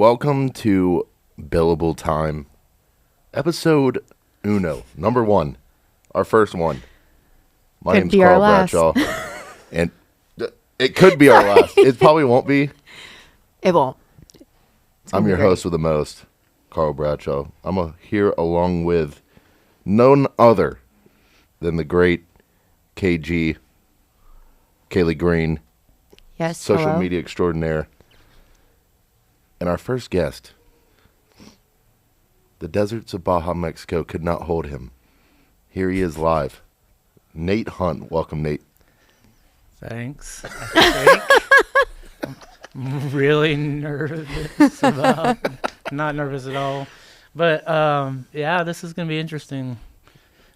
welcome to Billable Time, episode number 1, our first one. My Could name's be Carl our last. Bradshaw, and it could be our last. It probably won't be. It won't. I'm your great. host with the most, Carl Bradshaw. I'm here along with none other than the great KG, Kaylee Green, Yes. social hello. media extraordinaire. And our first guest, the deserts of Baja, Mexico could not hold him. Here he is live. Nate Hunt. Welcome, Nate. Thanks. I think I'm really nervous about, not nervous at all. But yeah, this is going to be interesting.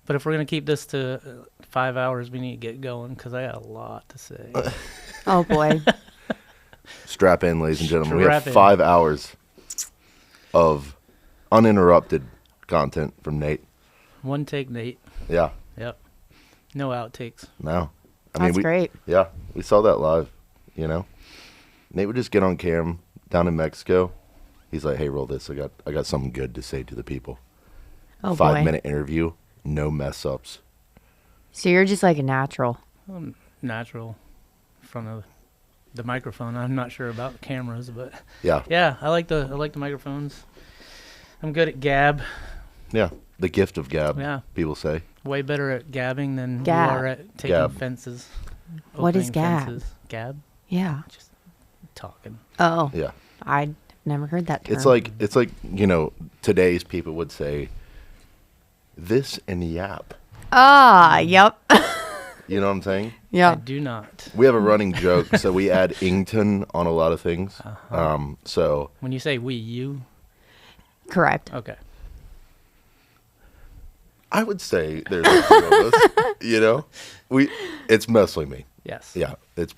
But if we're going to keep this to 5 hours, we need to get going because I got a lot to say. Oh boy. Strap in, ladies and gentlemen. We Strap have in. 5 hours of uninterrupted content from Nate. One take, Nate. Yeah. Yep. No outtakes. No. That's great. Yeah, we saw that live, you know. Nate would just get on cam down in Mexico. He's like, hey, roll this. I got something good to say to the people. Oh boy. 5-minute interview, no mess ups. So you're just like a natural. Natural from the microphone. I'm not sure about cameras, but Yeah. yeah, I like the microphones. I'm good at gab. Yeah. The gift of gab, Yeah. people say. Way better at gabbing than Gab. you are at taking Gab. fences. What is opening gab? fences. Gab? Yeah. Just talking. Oh, Yeah. I'd never heard that term. It's like, you know, today's people would say this and yap. Yep. You know what I'm saying? I Yeah. do not. We have a running joke, so we add ington on a lot of things. Uh-huh. So When you say we, you? Correct. Okay. I would say there's a few of us, you know? It's mostly me. Yes. Yeah. It's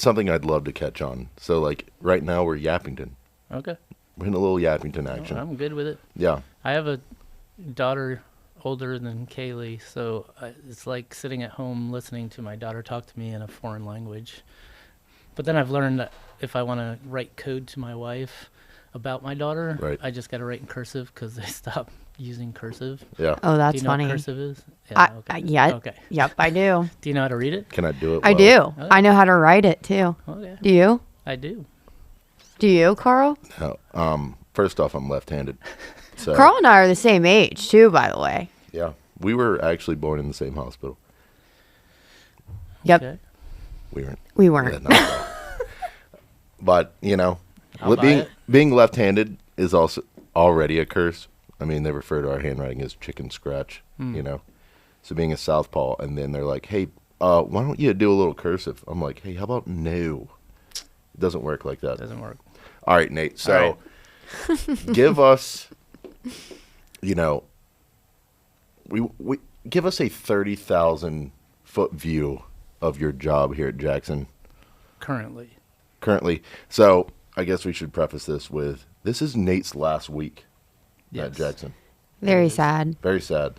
something I'd love to catch on. So like right now we're Yappington. Okay. We're in a little Yappington Well, action. I'm good with it. Yeah. I have a daughter older than Kaylee, so it's like sitting at home listening to my daughter talk to me in a foreign language. But then I've learned that if I want to write code to my wife about my daughter, Right. I just got to write in cursive because they stopped using cursive. Yeah. Oh, Do that's you know funny. what cursive is? Yeah. Yeah. Okay. Yep, I do. Do you know how to read it? Can I do it? I well? do. I know how to write it too. Oh, yeah. Do you? I do. Do you, Carl? No. First off, I'm left-handed. So Carl and I are the same age too, by the way. yeah. We were actually born in the same hospital. Yep. Okay. We weren't. We weren't. Yeah, no. But, you know, I'll buy it. being left-handed is also already a curse. I mean, they refer to our handwriting as chicken scratch, you know. So being a southpaw, and then they're like, hey, why don't you do a little cursive? I'm like, hey, how about no? It doesn't work like that. Doesn't work. All right, Nate. So All give us, you know, we give us a 30,000-foot view of your job here at Jackson Currently. So I guess we should preface this with, this is Nate's last week at Yes. Jackson. Very sad. Very sad.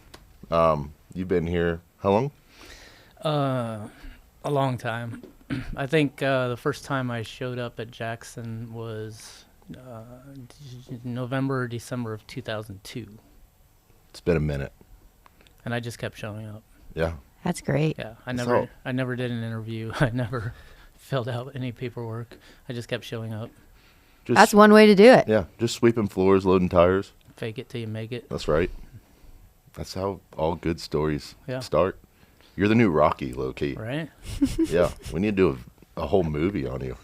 You've been here how long? A long time. I think the first time I showed up at Jackson was November or December of 2002. It's been a minute. And I just kept showing up. Yeah. That's great. Yeah, So- I never did an interview. I never filled out any paperwork. I just kept showing up. Just, That's one way to do it. Yeah, just sweeping floors, loading tires. Fake it till you make it. That's right. That's how all good stories Yeah. start. You're the new Rocky, low-key. Right? Yeah, we need to do a whole movie on you.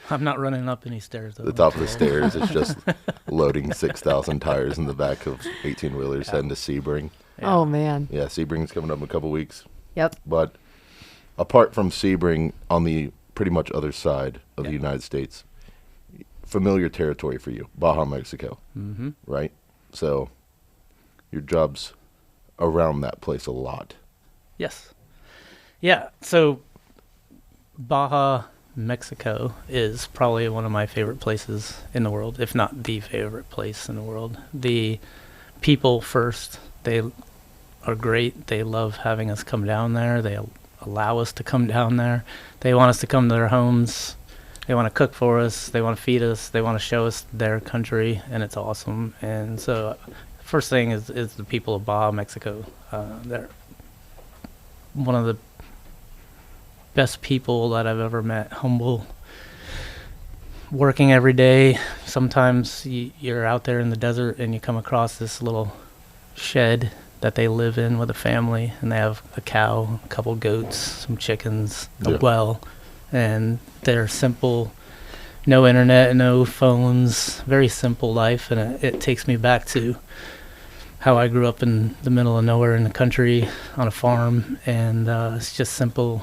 I'm not running up any stairs though. The top of the stairs is just loading 6,000 tires in the back of 18-wheelers heading to Sebring. Yeah. Oh man. Yeah, Sebring's coming up in a couple weeks. Yep. But apart from Sebring, on the pretty much other side of the Yeah. United States, familiar territory for you, Baja, Mexico, Mm-hmm. right? So your job's around that place a lot. Yes. Yeah, so Baja, Mexico is probably one of my favorite places in the world, if not the favorite place in the world. The people first, they are great. They love having us come down there. They allow us to come down there. They want us to come to their homes. They want to cook for us. They want to feed us. They want to show us their country, and it's awesome. And so, first thing is the people of Baja, Mexico. They're one of the best people that I've ever met. Humble, working every day. Sometimes you're out there in the desert and you come across this little shed that they live in with a family, and they have a cow, a couple goats, some chickens, a well, and they're simple, no internet, no phones, very simple life. And it takes me back to how I grew up in the middle of nowhere in the country on a farm, and it's just simple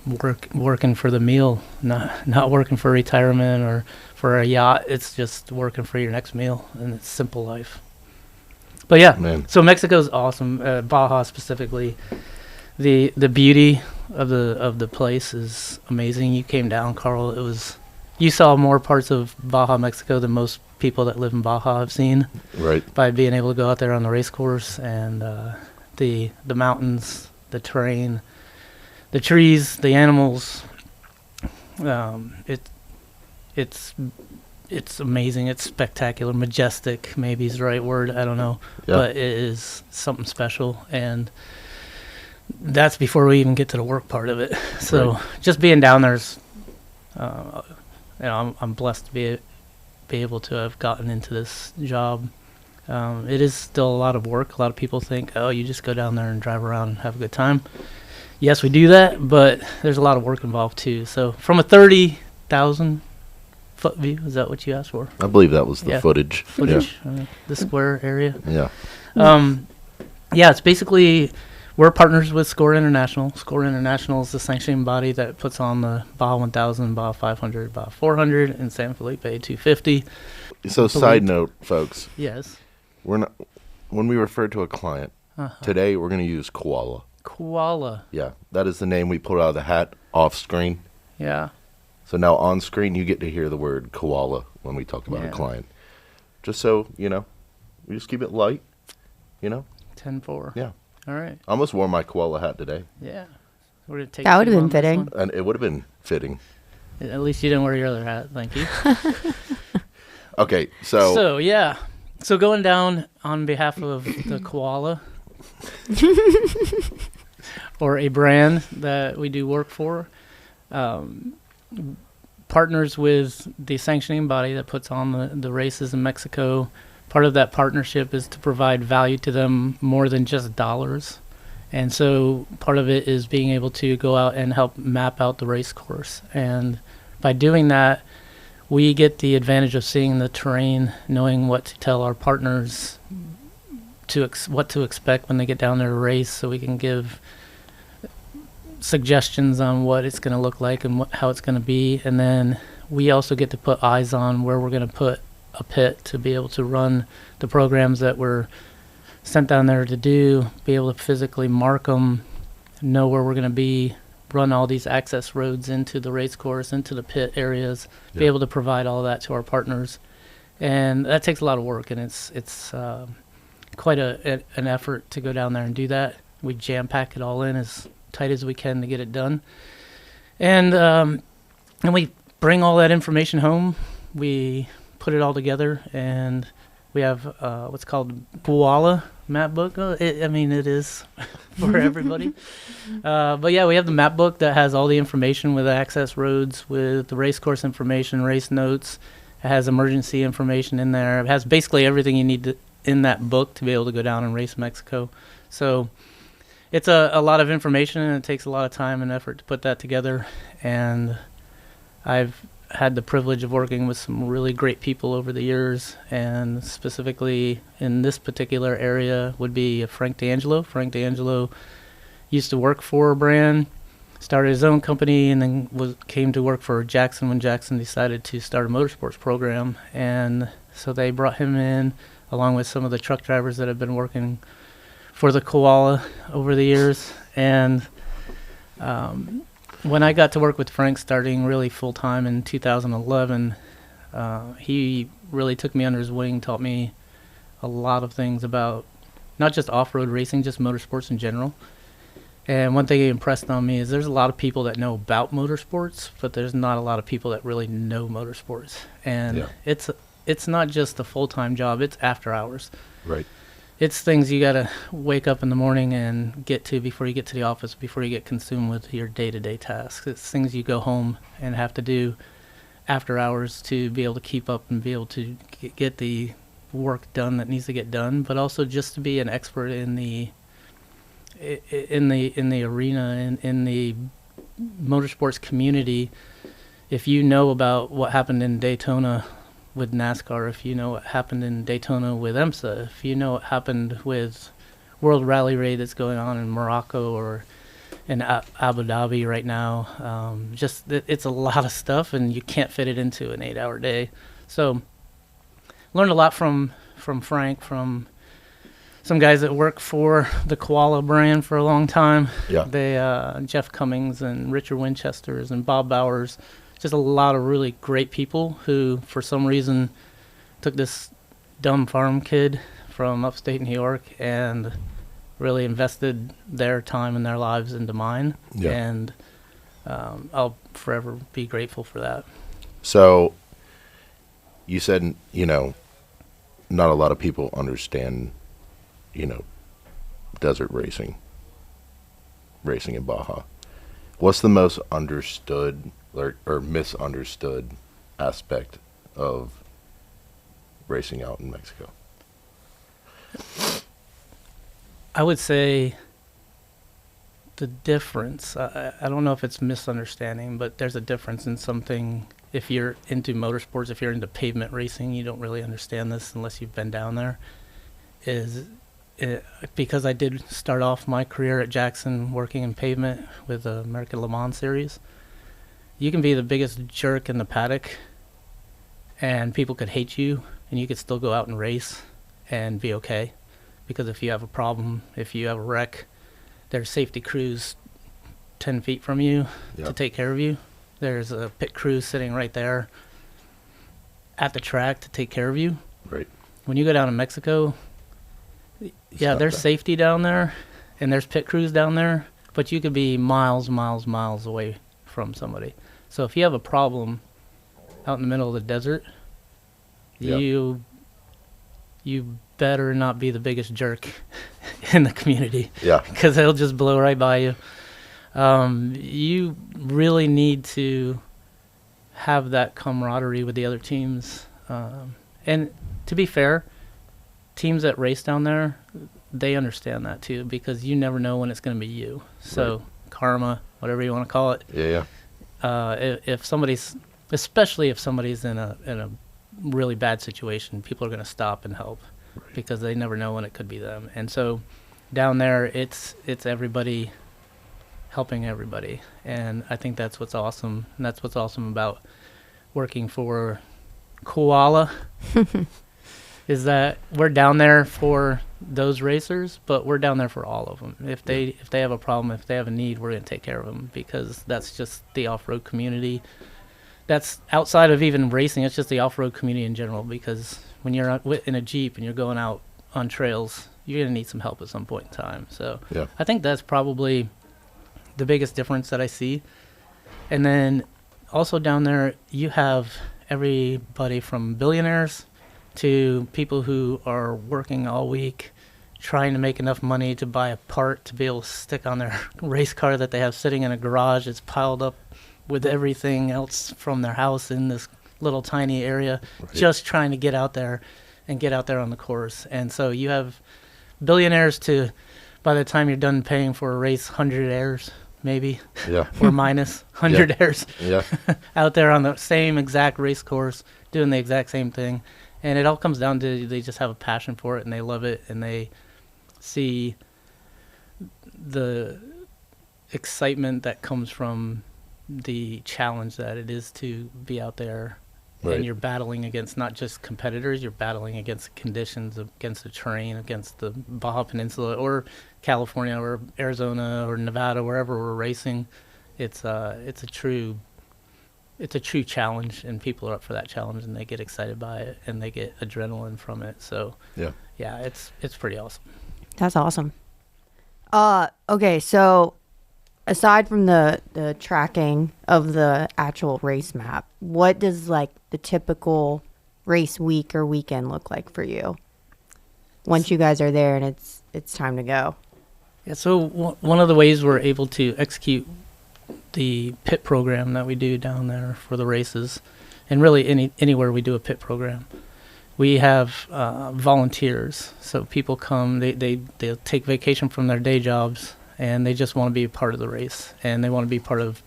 working for the meal, not working for retirement or for a yacht. It's just working for your next meal, and it's simple life. But yeah, man. So Mexico's awesome. Baja specifically, the beauty of the place is amazing. You came down, Carl. You saw more parts of Baja, Mexico than most people that live in Baja have seen. Right. By being able to go out there on the race course, and the mountains, the terrain, the trees, the animals. It's amazing. It's spectacular, majestic. Maybe is the right word. I don't know, but it is something special, and that's before we even get to the work part of it. So just being down there's, I'm blessed to be able to have gotten into this job. It is still a lot of work. A lot of people think, oh, you just go down there and drive around and have a good time. Yes, we do that, but there's a lot of work involved too. So from a 30,000 foot view, is that what you asked for? I believe that was the footage. The square area. Yeah. It's basically, we're partners with SCORE International. SCORE International is the sanctioning body that puts on the Baja 1000, Baja 500, Baja 400, and San Felipe 250. So side note, folks. Yes. When we refer to a client, today we're going to use Koala. Koala. Yeah, that is the name we pulled out of the hat off screen. Yeah. So now on screen you get to hear the word koala when we talk about a client. Just so, we just keep it light, 10-4. Yeah. All right. I almost wore my koala hat today. Yeah. That would have been fitting. And it would have been fitting. At least you didn't wear your other hat. Thank you. Okay, so. So, yeah. So going down on behalf of the koala, or a brand that we do work for, partners with the sanctioning body that puts on the races in Mexico. Part of that partnership is to provide value to them more than just dollars. And so part of it is being able to go out and help map out the race course. And by doing that, we get the advantage of seeing the terrain, knowing what to tell our partners what to expect when they get down there to race, so we can give suggestions on what it's going to look like and how it's going to be. And then we also get to put eyes on where we're going to put a pit to be able to run the programs that we're sent down there to do, be able to physically mark them, know where we're going to be, run all these access roads into the race course, into the pit areas, be able to provide all that to our partners. And that takes a lot of work, and it's quite an effort to go down there and do that. We jam-pack it all in as tight as we can to get it done. And we bring all that information home. We put it all together, and we have what's called Koala map book. It is for everybody. But yeah, we have the map book that has all the information with access roads, with the race course information, race notes. It has emergency information in there. It has basically everything you need in that book to be able to go down and race Mexico. So it's a lot of information, and it takes a lot of time and effort to put that together. And I've had the privilege of working with some really great people over the years, and specifically in this particular area would be Frank D'Angelo. Frank D'Angelo used to work for a brand, started his own company, and then came to work for Jackson when Jackson decided to start a motorsports program. And so they brought him in, along with some of the truck drivers that have been working for the Koala over the years. And when I got to work with Frank starting really full-time in 2011, he really took me under his wing, taught me a lot of things about not just off-road racing, just motorsports in general. And one thing he impressed on me is there's a lot of people that know about motorsports, but there's not a lot of people that really know motorsports. And it's not just a full-time job, it's after hours. Right. It's things you got to wake up in the morning and get to before you get to the office, before you get consumed with your day-to-day tasks. It's things you go home and have to do after hours to be able to keep up and be able to get the work done that needs to get done, but also just to be an expert in the arena, in the motorsports community. If you know about what happened in Daytona with NASCAR, if you know what happened in Daytona with IMSA, if you know what happened with World Rally Raid that's going on in Morocco or in Abu Dhabi right now, it's a lot of stuff, and you can't fit it into an 8-hour day. So learned a lot from Frank, from some guys that work for the Koala brand for a long time. Yeah. They Jeff Cummings and Richard Winchesters and Bob Bowers, just a lot of really great people who, for some reason, took this dumb farm kid from upstate New York and really invested their time and their lives into mine. Yeah. And I'll forever be grateful for that. So you said, not a lot of people understand, desert racing in Baja. What's the most understood or misunderstood aspect of racing out in Mexico? I would say the difference, I don't know if it's misunderstanding, but there's a difference in something. If you're into motorsports, if you're into pavement racing, you don't really understand this unless you've been down there, because I did start off my career at Jackson working in pavement with the American Le Mans Series. You can be the biggest jerk in the paddock, and people could hate you, and you could still go out and race and be okay. Because if you have a problem, if you have a wreck, there's safety crews 10 feet from you to take care of you. There's a pit crew sitting right there at the track to take care of you. Right. When you go down to Mexico, there's safety down there, and there's pit crews down there, but you could be miles away from somebody. So if you have a problem out in the middle of the desert, you better not be the biggest jerk in the community. Yeah. Because they'll just blow right by you. You really need to have that camaraderie with the other teams. And to be fair, teams that race down there, they understand that too, because you never know when it's going to be you. So karma, whatever you want to call it. Yeah. Especially if somebody's in a really bad situation, people are going to stop and help because they never know when it could be them. And so down there, it's everybody helping everybody. And I think that's what's awesome. And that's what's awesome about working for Koala is that we're down there for those racers, but we're down there for all of them. If they have a problem, if they have a need, we're going to take care of them, because that's just the off-road community. That's outside of even racing. It's just the off-road community in general, because when you're in a Jeep and you're going out on trails, you're going to need some help at some point in time. So I think that's probably the biggest difference that I see. And then also down there, you have everybody from billionaires to people who are working all week trying to make enough money to buy a part to be able to stick on their race car that they have sitting in a garage. It's piled up with everything else from their house in this little tiny area, just trying to get out there and get out there on the course. And so you have billionaires to, by the time you're done paying for a race, 100 airs maybe, or minus 100 airs out there on the same exact race course, doing the exact same thing. And it all comes down to they just have a passion for it, and they love it, and they see the excitement that comes from the challenge that it is to be out there. And you're battling against not just competitors, you're battling against conditions, against the terrain, against the Baja Peninsula or California or Arizona or Nevada, wherever we're racing. It's a true challenge, and people are up for that challenge, and they get excited by it, and they get adrenaline from it. So it's pretty awesome. That's awesome. Okay, so aside from the tracking of the actual race map, what does like the typical race week or weekend look like for you once you guys are there and it's time to go? Yeah, so one of the ways we're able to execute the pit program that we do down there for the races, and really anywhere we do a pit program, we have volunteers. So people come, they'll take vacation from their day jobs, and they just want to be a part of the race, and they want to be part of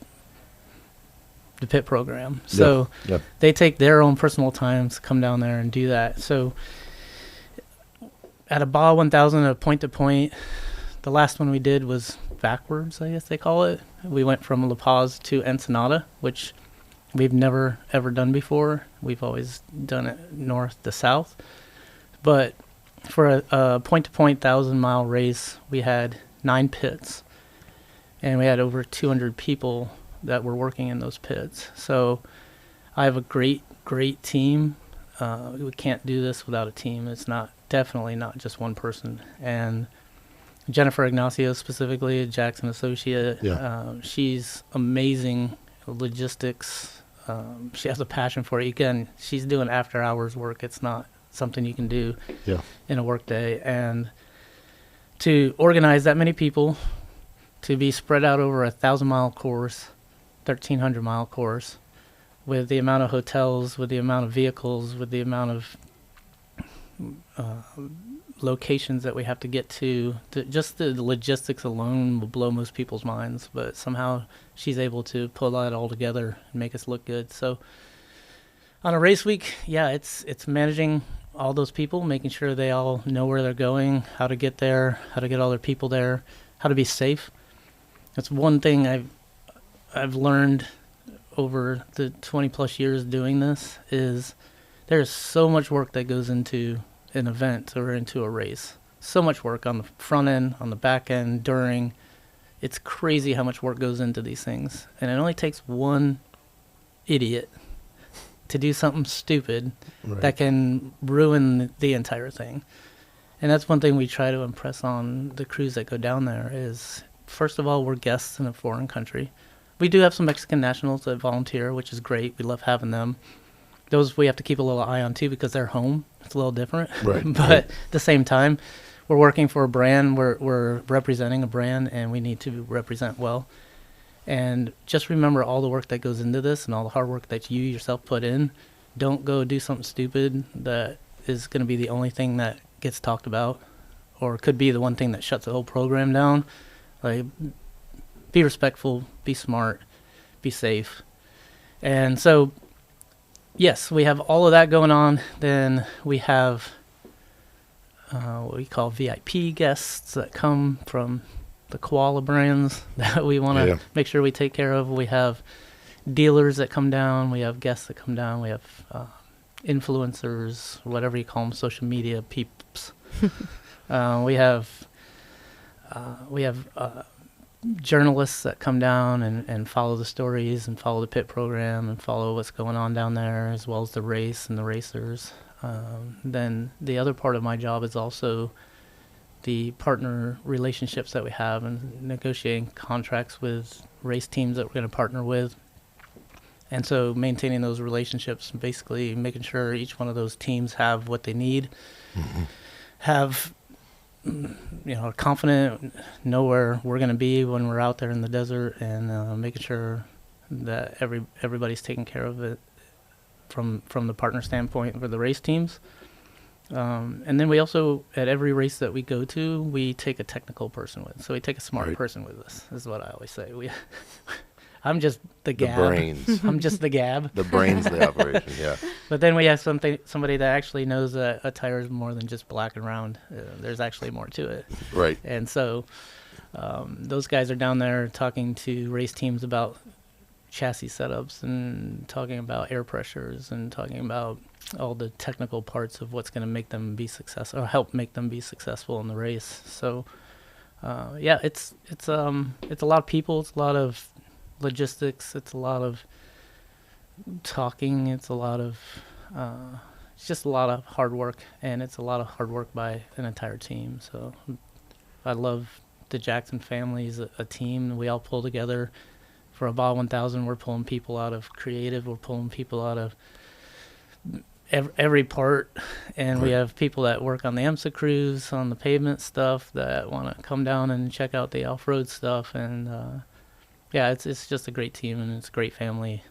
the pit program. So they take their own personal times, come down there and do that. So at a Baja 1000, a point-to-point, the last one we did was backwards, I guess they call it. We went from La Paz to Ensenada, which we've never ever done before. We've always done it north to south. But for a point-to-point 1,000-mile race, we had 9 pits, and we had over 200 people that were working in those pits. So I have a great team. We can't do this without a team. It's definitely not just one person. And Jennifer Ignacio specifically, a Jackson associate, she's amazing logistics. She has a passion for it. Again, she's doing after hours work. It's not something you can do in a work day. And to organize that many people, to be spread out over a 1,000-mile course, 1,300-mile course, with the amount of hotels, with the amount of vehicles, with the amount of locations that we have to get to, just the logistics alone will blow most people's minds, but somehow she's able to pull that all together and make us look good. So on a race week, it's managing all those people, making sure they all know where they're going, how to get there, how to get all their people there, how to be safe. That's one thing I've learned over the 20 plus years doing this, is there's so much work that goes into an event or into a race. So much work on the front end, on the back end, during. It's crazy how much work goes into these things. And it only takes one idiot to do something stupid that can ruin the entire thing. And that's one thing we try to impress on the crews that go down there is, first of all, we're guests in a foreign country. We do have some Mexican nationals that volunteer, which is great. We love having them. Those we have to keep a little eye on too, because they're home. It's a little different. But at the same time, we're working for a brand. We're representing a brand, and we need to represent well. And just remember all the work that goes into this and all the hard work that you yourself put in. Don't go do something stupid that is going to be the only thing that gets talked about, or could be the one thing that shuts the whole program down. Like, be respectful, be smart, be safe. And so, yes, we have all of that going on. Then we have what we call VIP guests that come from the koala brands that we want to make sure we take care of. We have dealers that come down. We have guests that come down. We have influencers, whatever you call them, social media peeps. We have journalists that come down and follow the stories and follow the pit program and follow what's going on down there, as well as the race and the racers. Then the other part of my job is also the partner relationships that we have and negotiating contracts with race teams that we're going to partner with. And so maintaining those relationships, basically making sure each one of those teams have what they need, have, are confident, know where we're going to be when we're out there in the desert, and making sure that everybody's taken care of it from the partner standpoint for the race teams. And then we also, at every race that we go to, we take a technical person with. So we take a smart person with us, is what I always say. I'm just the gab. The brains. I'm just the gab. The brains of the operation, yeah. But then we have somebody that actually knows that a tire is more than just black and round. There's actually more to it. Right. And so those guys are down there talking to race teams about chassis setups and talking about air pressures and talking about all the technical parts of what's going to make them be successful, or help make them be successful in the race. So it's a lot of people, it's a lot of logistics, it's a lot of talking, it's a lot of it's just a lot of hard work, and it's a lot of hard work by an entire team. So I love the Jackson family is a team. We all pull together. For a Baja 1000, we're pulling people out of creative. We're pulling people out of every part, and we have people that work on the IMSA crews, on the pavement stuff, that want to come down and check out the off-road stuff. And yeah, it's just a great team, and it's a great family.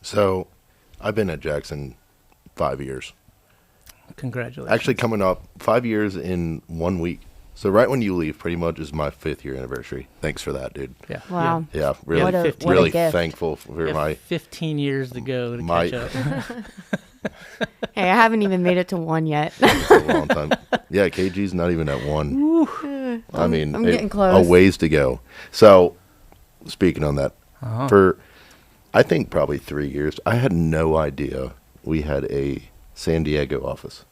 So, I've been at Jackson 5 years. Congratulations. Actually, coming up 5 years in 1 week. So right when you leave, pretty much is my 5th year anniversary. Thanks for that, dude. Yeah. Wow. Yeah, really, What a really gift. thankful for my 15 years to go to my- catch up. Hey, I haven't even made it to 1 yet. It's a long time. Yeah, KG's not even at 1. I mean, I'm getting close. A ways to go. So, speaking on that, Uh-huh. for I think probably 3 years, I had no idea we had a San Diego office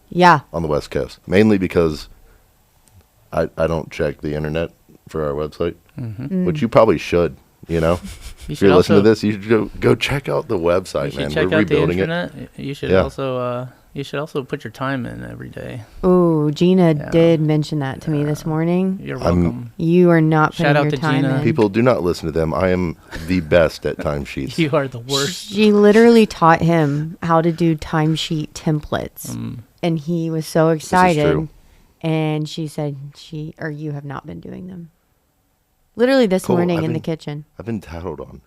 Yeah. on the West Coast. Mainly because I don't check the internet for our website, which you probably should. You know, You if you're listening to also- this, you should go check out the You website, should man. check We're out rebuilding the it. internet. You should Yeah. also put your time in every day. Ooh, Gina Yeah. did mention that to me this morning. You're I'm- welcome. You are not Shout putting out your to time Gina. in. People, do not listen to them. I am the best at timesheets. You are the worst. She literally taught him how to do timesheet templates, and he was so true. excited. And she said you have not been doing them. Literally this Cool, morning I've in the been- kitchen. I've been tattled on.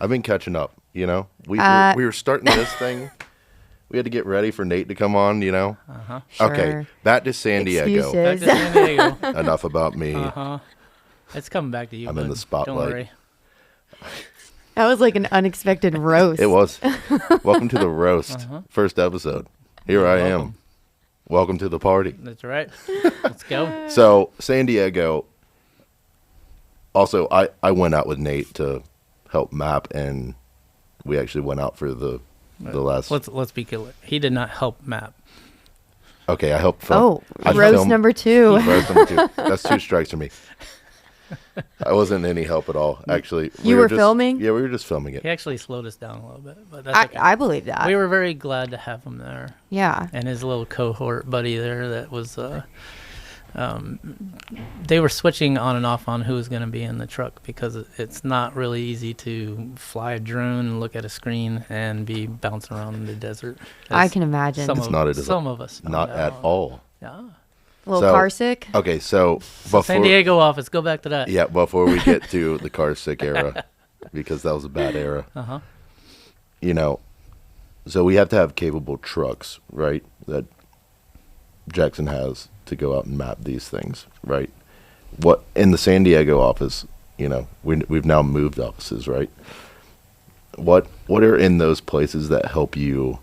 I've been catching up. You know, we were starting this thing. We had to get ready for Nate to come on. You know. Sure. Okay, back to San Diego. Excuses. Back to San Diego. Enough about me. It's coming back to you. I'm in bud. the spotlight. Don't worry. That was like an unexpected roast. It was. Welcome to the roast. First episode. Here I am. welcome. Welcome to the party. That's right. Let's go. So San Diego. Also, I went out with Nate to help map, and we actually went out for the last. Let's be clear. He did not help map. Okay, I helped film. Oh, I roast filmed- number 2. Roast number 2. That's 2 strikes for me. I wasn't any help at all. Actually, You were just- filming? Yeah, we were just filming it. He actually slowed us down a little bit, but that's okay. I believe that. We were very glad to have him there, Yeah. and his little cohort buddy there. That was, they were switching on and off on who was going to be in the truck, because it's not really easy to fly a drone and look at a screen and be bouncing around in the desert. I As can imagine. Some It's of, not some of us. found Not at out. all. Yeah. A little So- car sick. Okay, so before San Diego office. Go back to that. yeah, before we get to the car sick era, because that was a bad era. Uh-huh. You know, so we have to have capable trucks, right? That Jackson has to go out and map these things, right? What in the San Diego office, you know, we've now moved offices, right? What are in those places that help you,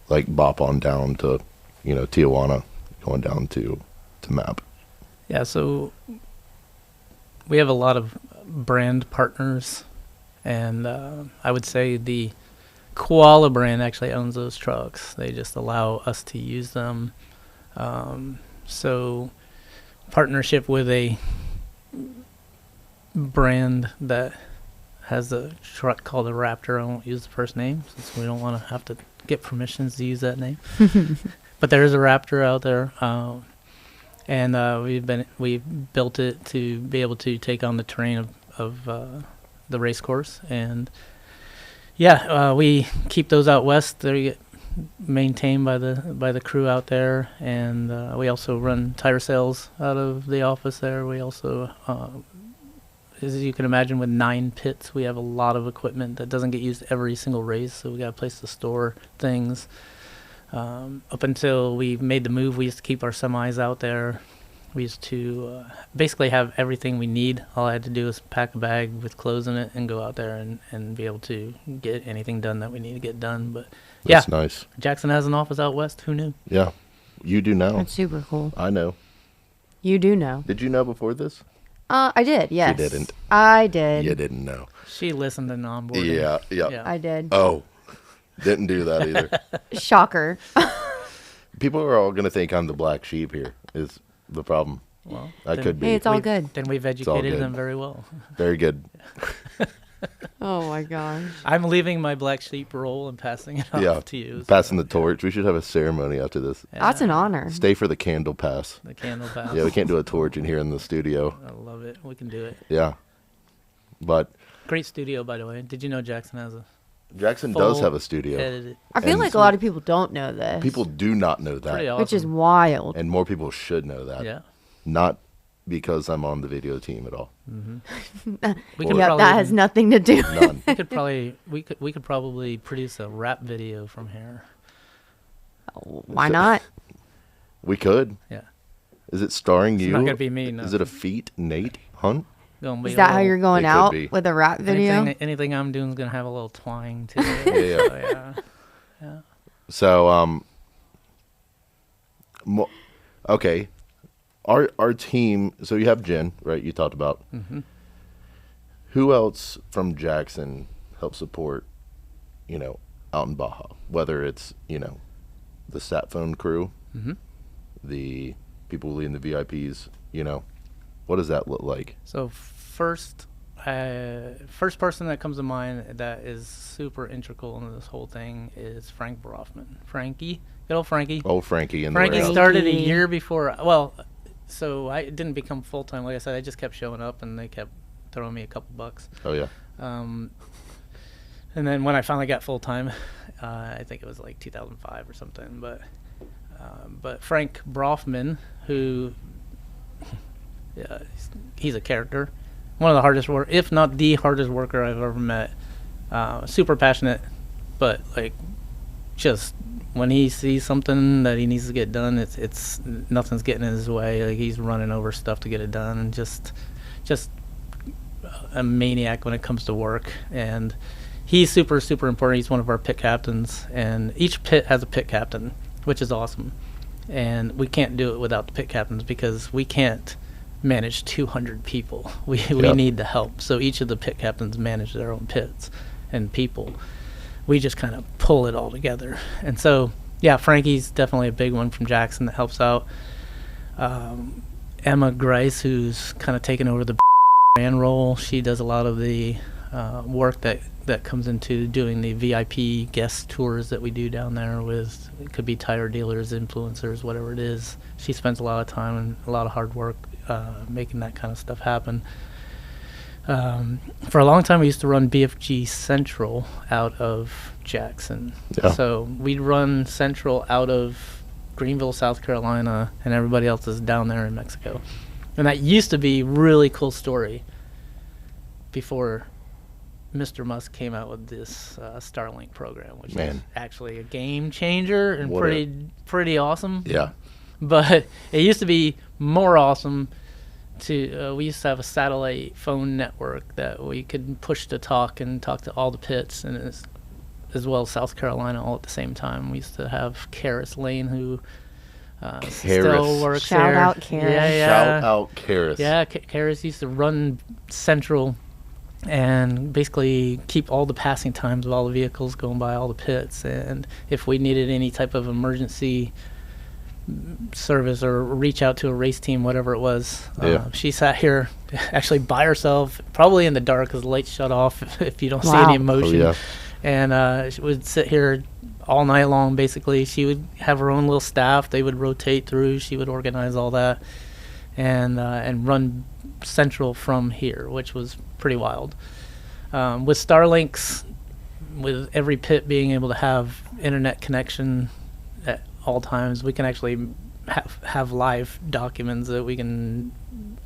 like, bop on down to, you know, Tijuana, going down to map? Yeah, so we have a lot of brand partners, and I would say the Koala brand actually owns those trucks. They just allow us to use them. So partnership with a brand that has a truck called a Raptor. I won't use the first name since we don't want to have to get permissions to use that name. But there is a Raptor out there, and we've built it to be able to take on the terrain of the race course. And yeah, we keep those out west. They get maintained by the crew out there, and we also run tire sales out of the office there. We also, as you can imagine, with 9 pits, we have a lot of equipment that doesn't get used every single race, so we got a place to store things. Up until we made the move, we used to keep our semis out there. We used to basically have everything we need. All I had to do was pack a bag with clothes in it and go out there and be able to get anything done that we need to get done. But That's yeah, nice. Jackson has an office out west. Who knew? Yeah, you do now. That's super cool. I know. You do know. Did you know before this? I did, yes. didn't. I did. You didn't know. She listened and onboarded. Yeah. I did. Oh, didn't do that either. Shocker. People are all going to think I'm the black sheep here, is the problem. Well, I then- could be. Hey, it's all good. Then we've all educated good. them very well. Very good. Oh my gosh. I'm leaving my black sheep role and passing it off to you. Passing the torch. We should have a ceremony after this. Yeah, That's an honor. Stay for the candle pass. the candle pass. Yeah, we can't do a torch in here in the studio. I love it. We can do it. Yeah. But Great studio, by the way. Did you know Jackson has a Jackson full does have a studio. edited? I feel And like a lot of people don't know this. People do not know Pretty that. awesome. Which is wild. And more people should know that. Yeah. Not because I'm on the video team at all. We could Yeah, probably that has nothing to do. None. we could probably produce a rap video from here. Why not? We could. Yeah. Is it starring It's you? not gonna be me. No. Is it a feat, Nate Hunt? Gonna be Is a that how little- you're going It could out be. with a rap video? Anything I'm doing is gonna have a little twang to it. Yeah. So, yeah. So, okay. Our team. So you have Jen, right? You talked about. Mm-hmm. Who else from Jackson helps support? Out in Baja, whether it's the sat phone crew, Mm-hmm. the people leading the VIPs. What does that look like? So first person that comes to mind that is super integral in this whole thing is Frank Brofman. Frankie, good old Frankie. Oh, Frankie and Frankie the rest. started a Frankie. year before. Well, so I didn't become full time. Like I said, I just kept showing up, and they kept throwing me a couple bucks. Oh yeah. And then when I finally got full time, I think it was like 2005 or something. But Frank Brofman, who he's a character, one of the hardest work, if not the hardest worker I've ever met. Super passionate, but like just when he sees something that he needs to get done, it's nothing's getting in his way. Like he's running over stuff to get it done, and just a maniac when it comes to work. And he's super important. He's one of our pit captains, and each pit has a pit captain, which is awesome. And we can't do it without the pit captains because we can't manage 200 people. We need the help. So each of the pit captains manage their own pits and people. We just kind of pull it all together. And so, yeah, Frankie's definitely a big one from Jackson that helps out. Emma Grice, who's kind of taken over the brand role, she does a lot of the work that comes into doing the VIP guest tours that we do down there with, it could be tire dealers, influencers, whatever it is. She spends a lot of time and a lot of hard work making that kind of stuff happen. For a long time, we used to run BFG Central out of Jackson. Yeah. So we'd run Central out of Greenville, South Carolina, and everybody else is down there in Mexico. And that used to be a really cool story before Mr. Musk came out with this Starlink program, which is actually a game changer and pretty awesome. Yeah. But it used to be more awesome to we used to have a satellite phone network that we could push to talk to all the pits, and as well as South Carolina all at the same time. We used to have Karis Lane, who still works Shout there. out Karis. Yeah. Shout out Karis. Yeah, Karis used to run Central and basically keep all the passing times of all the vehicles going by all the pits. And if we needed any type of emergency service or reach out to a race team, whatever it was, she sat here actually by herself, probably in the dark because the lights shut off if you don't see any motion. Oh, yeah. And she would sit here all night long, basically. She would have her own little staff. They would rotate through. She would organize all that and run Central from here, which was pretty wild. With Starlinks, with every pit being able to have internet connection at all times, we can actually have live documents that we can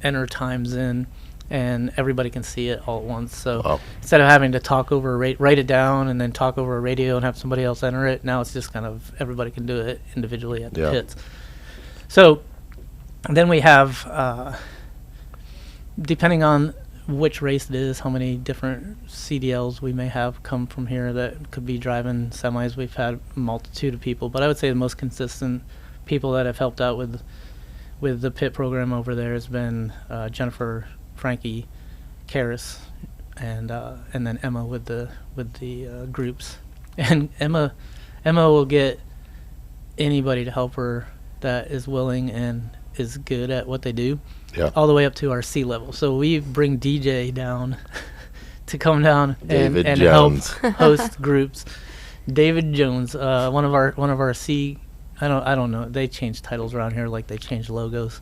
enter times in, and everybody can see it all at once. So instead of having to talk over write it down and then talk over a radio and have somebody else enter it, now it's just kind of everybody can do it individually at the pits. So then we have, depending on which race it is, how many different CDLs we may have come from here that could be driving semis. We've had a multitude of people, but I would say the most consistent people that have helped out with the pit program over there has been Jennifer, Frankie, Karis, and then Emma with the groups. And Emma will get anybody to help her that is willing and is good at what they do. Yeah. All the way up to our C level. So we bring DJ down to come down David and help Jones. host groups. David Jones, one of our C. I don't know. They change titles around here like they change logos.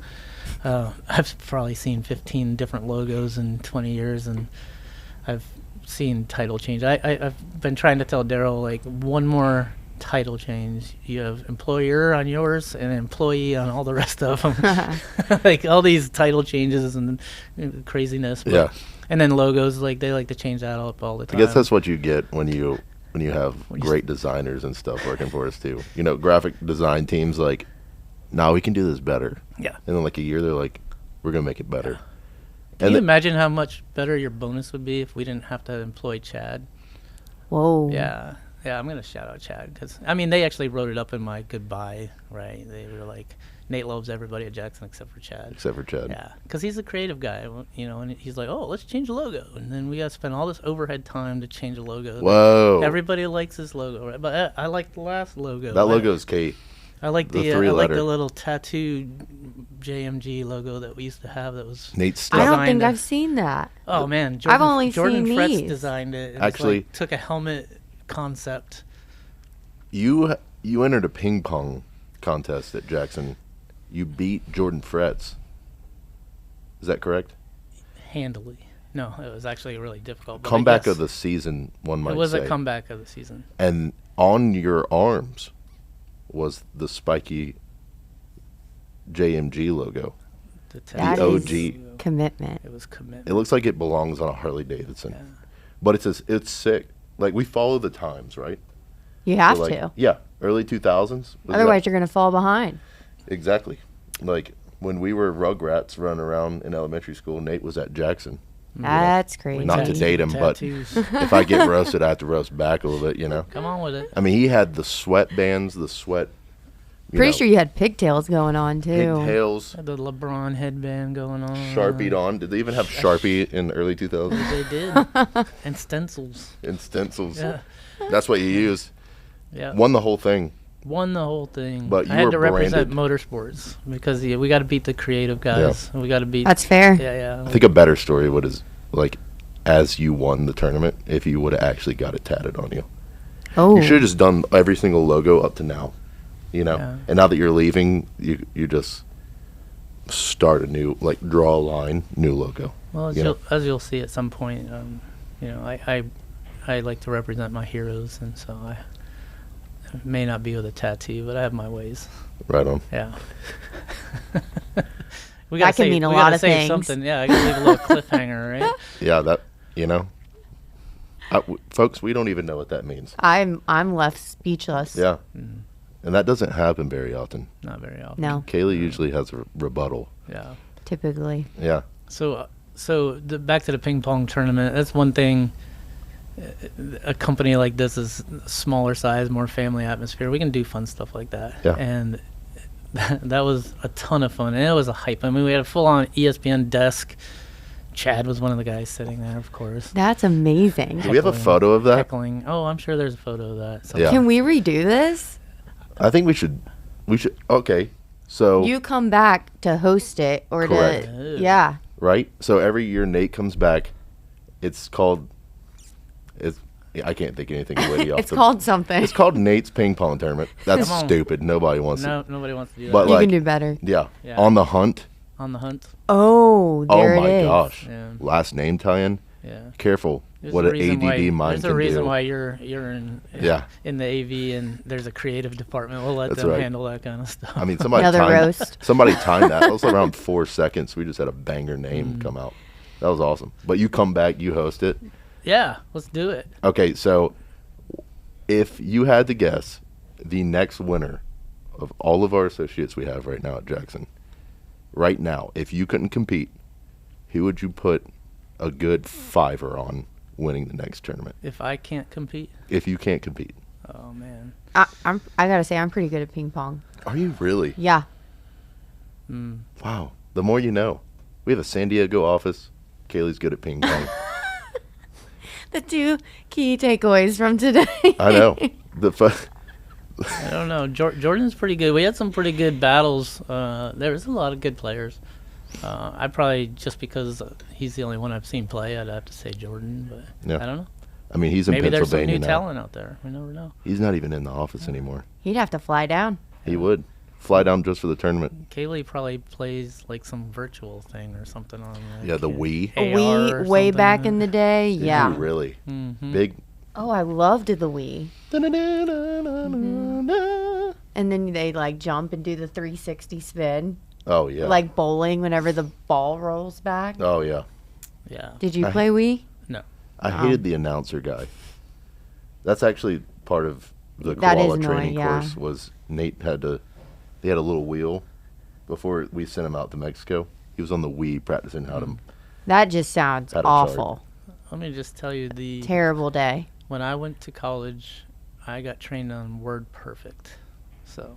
I've probably seen 15 different logos in 20 years, and I've seen title change. I've been trying to tell Daryl, like, one more title change. You have employer on yours and employee on all the rest of them. Like, all these title changes and craziness. But, Yeah. And then logos, like, they like to change that up all the I time. guess that's what you get when you have great designers and stuff working for us too. You know, graphic design teams like, we can do this better. Yeah. And then like a year, they're like, we're gonna make it better. Can you imagine how much better your bonus would be if we didn't have to employ Chad? Whoa. Yeah, I'm going to shout out Chad because, I mean, they actually wrote it up in my goodbye, right? They were like, Nate loves everybody at Jackson except for Chad. Except for Chad. Yeah, because he's a creative guy, you know, and he's like, oh, let's change the logo. And then we got to spend all this overhead time to change the logo. Whoa. Everybody likes this logo, right? But I like the last logo. That logo is key. I like the I like three-letter. the little tattoo JMG logo that we used to have that was... Nate's I stuff. don't think designed I've seen that. Oh man, only Jordan seen Fretz these. designed it. It was Actually- like, took a helmet concept. You entered a ping pong contest at Jackson. You beat Jordan Fretz. Is that correct? Handily. No, it was actually really difficult. But I Comeback guess of the season, one might say. It was a comeback of the season. And on your arms was the spiky JMG logo. The That The is OG. commitment. It was commitment. It looks like it belongs on a Harley Davidson. Yeah. But it's sick. Like, we follow the times, right? You have So, like, to. Yeah, early 2000s. Was Otherwise, that- you're going to fall behind. Exactly. Like, when we were Rugrats running around in elementary school, Nate was at Jackson. That's crazy. Not to date him, but Tattoos. if I get roasted, I have to roast back a little bit, you know? Come on with it. I mean, he had the sweatbands, the sweat. Pretty sure you had pigtails going on, too. Pigtails, Had the LeBron headband going on. Sharpied on. Did they even have Sharpie in the early 2000s? They did. And stencils. And stencils. Yeah. That's what you used. Yeah. Won the whole thing. Won the whole thing. But I you had were to represent branded. motorsports because we got to beat the creative guys. We got to beat. That's fair. Yeah. I think a better story would is, like, as you won the tournament, if you would have actually got it tatted on you. Oh. You should have just done every single logo up to now, you know? Yeah. And now that you're leaving, you just start a new, like, draw a line, new logo. Well, you know? as you'll see at some point, you know, I like to represent my heroes, and so I may not be with a tattoo, but I have my ways. Right on. Yeah. we That can mean a lot of save things. Something. Yeah, I can leave a little cliffhanger, right? Yeah, that, you know? Folks, we don't even know what that means. I'm left speechless. Yeah. And that doesn't happen very often. Not very often. No, Kaylee usually has a rebuttal. Yeah. typically. Yeah. So back to the ping pong tournament. That's one thing. A company like this is smaller size, more family atmosphere. We can do fun stuff like that. Yeah. And that was a ton of fun. And it was a hype. I mean, we had a full-on ESPN desk. Chad was one of the guys sitting there, of course. That's amazing. Do we have a Heckling. photo of that? Heckling. Oh, I'm sure there's a photo of that. So Yeah. Can we redo this? I think we should, okay. So, You come back to host it or Correct. to yeah. right? So every year Nate comes back. It's called, I can't think of anything witty off It's the- called something. It's called Nate's Ping Pong Tournament. That's Come on. stupid. Nobody wants to. No, nobody wants to do that. But You like, can do better. yeah, Yeah. on the hunt. On the hunt. Oh, there Oh my it is. gosh. Yeah. Last name tie-in. Yeah. Careful. There's what a an reason ADD why, mind There's can a reason do. why you're in Yeah. in the AV and there's a creative department. We'll let That's them right. handle that kind of stuff. I mean, somebody Another timed, roast. somebody timed that. It was around 4 seconds. We just had a banger name Mm. come out. That was awesome. But you come back, you host it. yeah, let's do it. Okay, so if you had to guess the next winner of all of our associates we have right now at Jackson, right now, if you couldn't compete, who would you put a good $5 on winning the next tournament? If I can't compete, If you can't compete. oh man. I gotta say I'm pretty good at ping pong. Are you really? Yeah. Mm. Wow. The more you know. We have a San Diego office. Kaylee's good at ping pong. The two key takeaways from today. I know. I don't know. Jordan's pretty good. We had some pretty good battles. There was a lot of good players. I probably, just because he's the only one I've seen play, I'd have to say Jordan, but Yeah. I don't know. I mean, he's in Maybe there's some Pennsylvania new now. talent out there. We never know. He's not even in the office anymore. He'd have to fly down. He would fly down just for the tournament. Kaylee probably plays like some virtual thing or something on like Yeah, the Wii. AR or Way back something. in the day. Did Yeah. you really? Mhm. Big. Oh, I loved the Wii. And then they like jump and do the 360 spin, Oh yeah. like bowling whenever the ball rolls back. Oh yeah. Yeah. Did you I- play Wii? No. I hated the announcer guy. That's actually part of the That is koala annoying, training yeah. course. Was Nate had to? They had a little wheel before we sent him out to Mexico. He was on the Wii practicing how to. That just sounds Had a chart. awful. Let me just tell you, Terrible day. when I went to college, I got trained on Word Perfect. So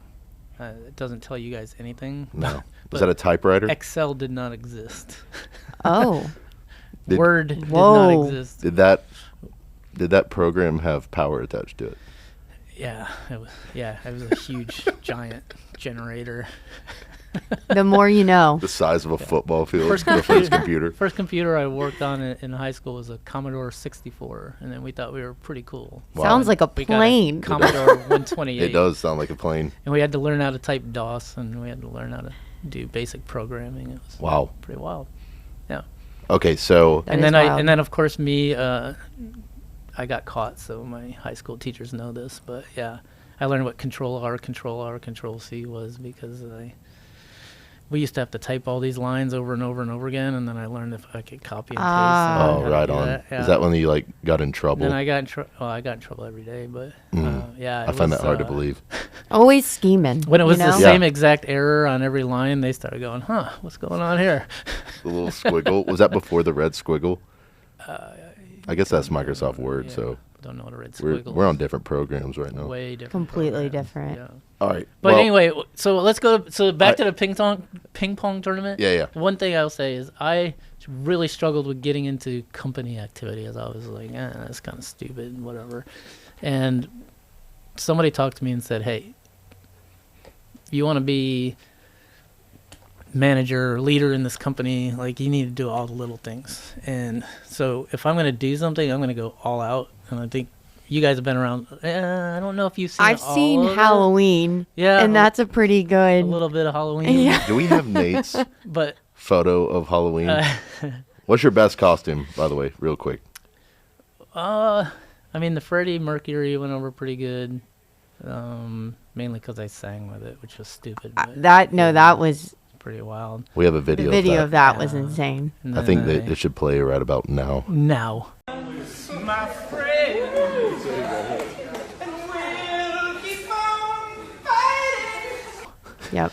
it doesn't tell you guys anything. No. But Was that a typewriter? Excel did not exist. Oh, Did- Word did Whoa. not exist. Did that program have power attached to it? Yeah, it was a huge giant generator. the more you know. The size of a football field. First The first computer. First computer I worked on in high school was a Commodore 64, and then we thought we were pretty cool. Wow. Sounds like a We got a plane. Commodore 128. It does sound like a plane. And we had to learn how to type DOS, and we had to learn how to do basic programming. It was Wow. pretty wild. Yeah. Okay, so That and is then wild. and then of course me, I got caught, so my high school teachers know this, but yeah, I learned what Control R, Control C was because we used to have to type all these lines over and over and over again, and then I learned if I could copy and paste. Ah. and learned oh, how to right do on. that, yeah. Is that when you like got in trouble? Then I got in trouble. Well, I got in trouble every day, but yeah, I it find was, that hard to believe. Always scheming. When it was you the know? same Yeah. exact error on every line, they started going, "Huh, what's going on here?" The little squiggle. Was that before the red squiggle? I guess that's Microsoft Word. Yeah, So don't know what a red we're squiggle. we're on different programs right now. way different. Completely programs, different. Yeah. All right. But well, anyway, so let's go. So back I- to the ping pong tournament. Yeah, yeah. One thing I'll say is I really struggled with getting into company activities. I was like, that's kind of stupid, whatever. And somebody talked to me and said, hey, if you want to be manager or leader in this company, like you need to do all the little things. And so if I'm going to do something, I'm going to go all out. And I think you guys have been around. I don't know if you've seen I've all seen of it. Halloween. Yeah, And that's a pretty a good. little bit of Halloween. Yeah. Do we have Nate's But photo of Halloween? What's your best costume, by the way, real quick? I mean, the Freddie Mercury went over pretty good. Mainly because I sang with it, which was stupid. But That was pretty wild. We have a the video. video of of that Yeah. was insane. And I think then that it should play right about now. now. Yep.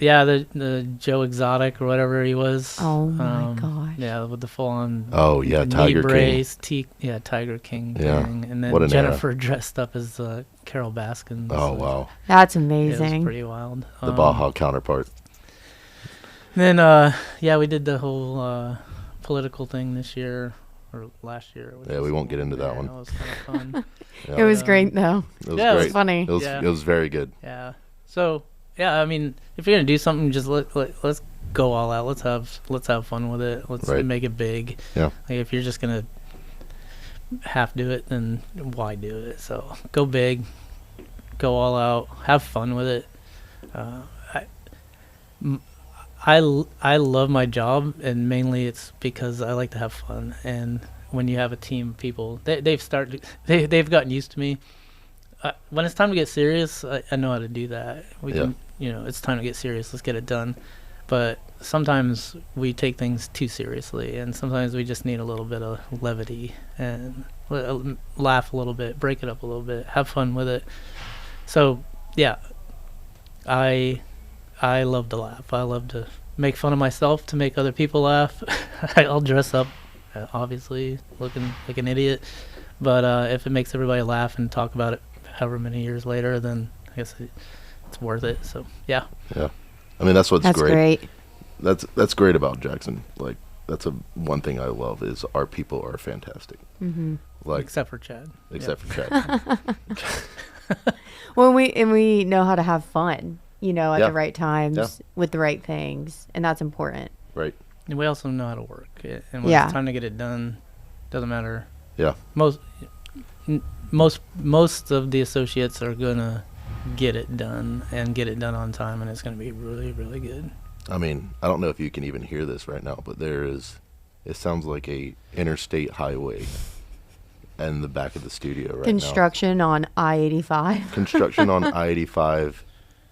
Yeah, the Joe Exotic or whatever he was. Oh my gosh. Yeah, with the full on. Oh yeah, Tiger King. brace, Tiger King Yeah. thing, and then What an era. Jennifer dressed up as Carol Baskin. Oh wow, That's Yeah, it was amazing. pretty wild. the Baja counterpart. Then yeah, we did the whole political thing this year or last year. which Yeah, we was won't get into that yeah, one. That was kind of fun. Yeah. It was great though. It was Yeah, it was great. Funny. It was Yeah. it was very good. Yeah. So yeah, I mean, if you're gonna do something, just let's go all out. Let's have fun with it. Let's Right. make it big. Yeah. Like if you're just gonna half do it, then why do it? So go big, go all out, have fun with it. I love my job, and mainly it's because I like to have fun. And when you have a team of people, they've gotten used to me. When it's time to get serious, I know how to do that. We Yeah. can, it's time to get serious. Let's get it done. But sometimes we take things too seriously, and sometimes we just need a little bit of levity and laugh a little bit, break it up a little bit, have fun with it. So yeah, I love to laugh. I love to make fun of myself to make other people laugh. I'll dress up, obviously, looking like an idiot. But if it makes everybody laugh and talk about it however many years later, then I guess it's worth it. So yeah. Yeah, I mean that's what's That's great. great. That's great about Jackson. Like that's one thing I love is our people are fantastic. Hmm. Like Except for Chad. except for Chad. Well, we know how to have fun. at Yeah. the right times Yeah. with the right things, and that's important. Right. And we also know how to work it. And when Yeah. it's time to get it done, doesn't matter. Yeah. Most of the associates are gonna get it done and get it done on time, and it's gonna be really, really good. I mean, I don't know if you can even hear this right now, but it sounds like a interstate highway in the back of the studio right Construction on I-85. now. Construction on I-85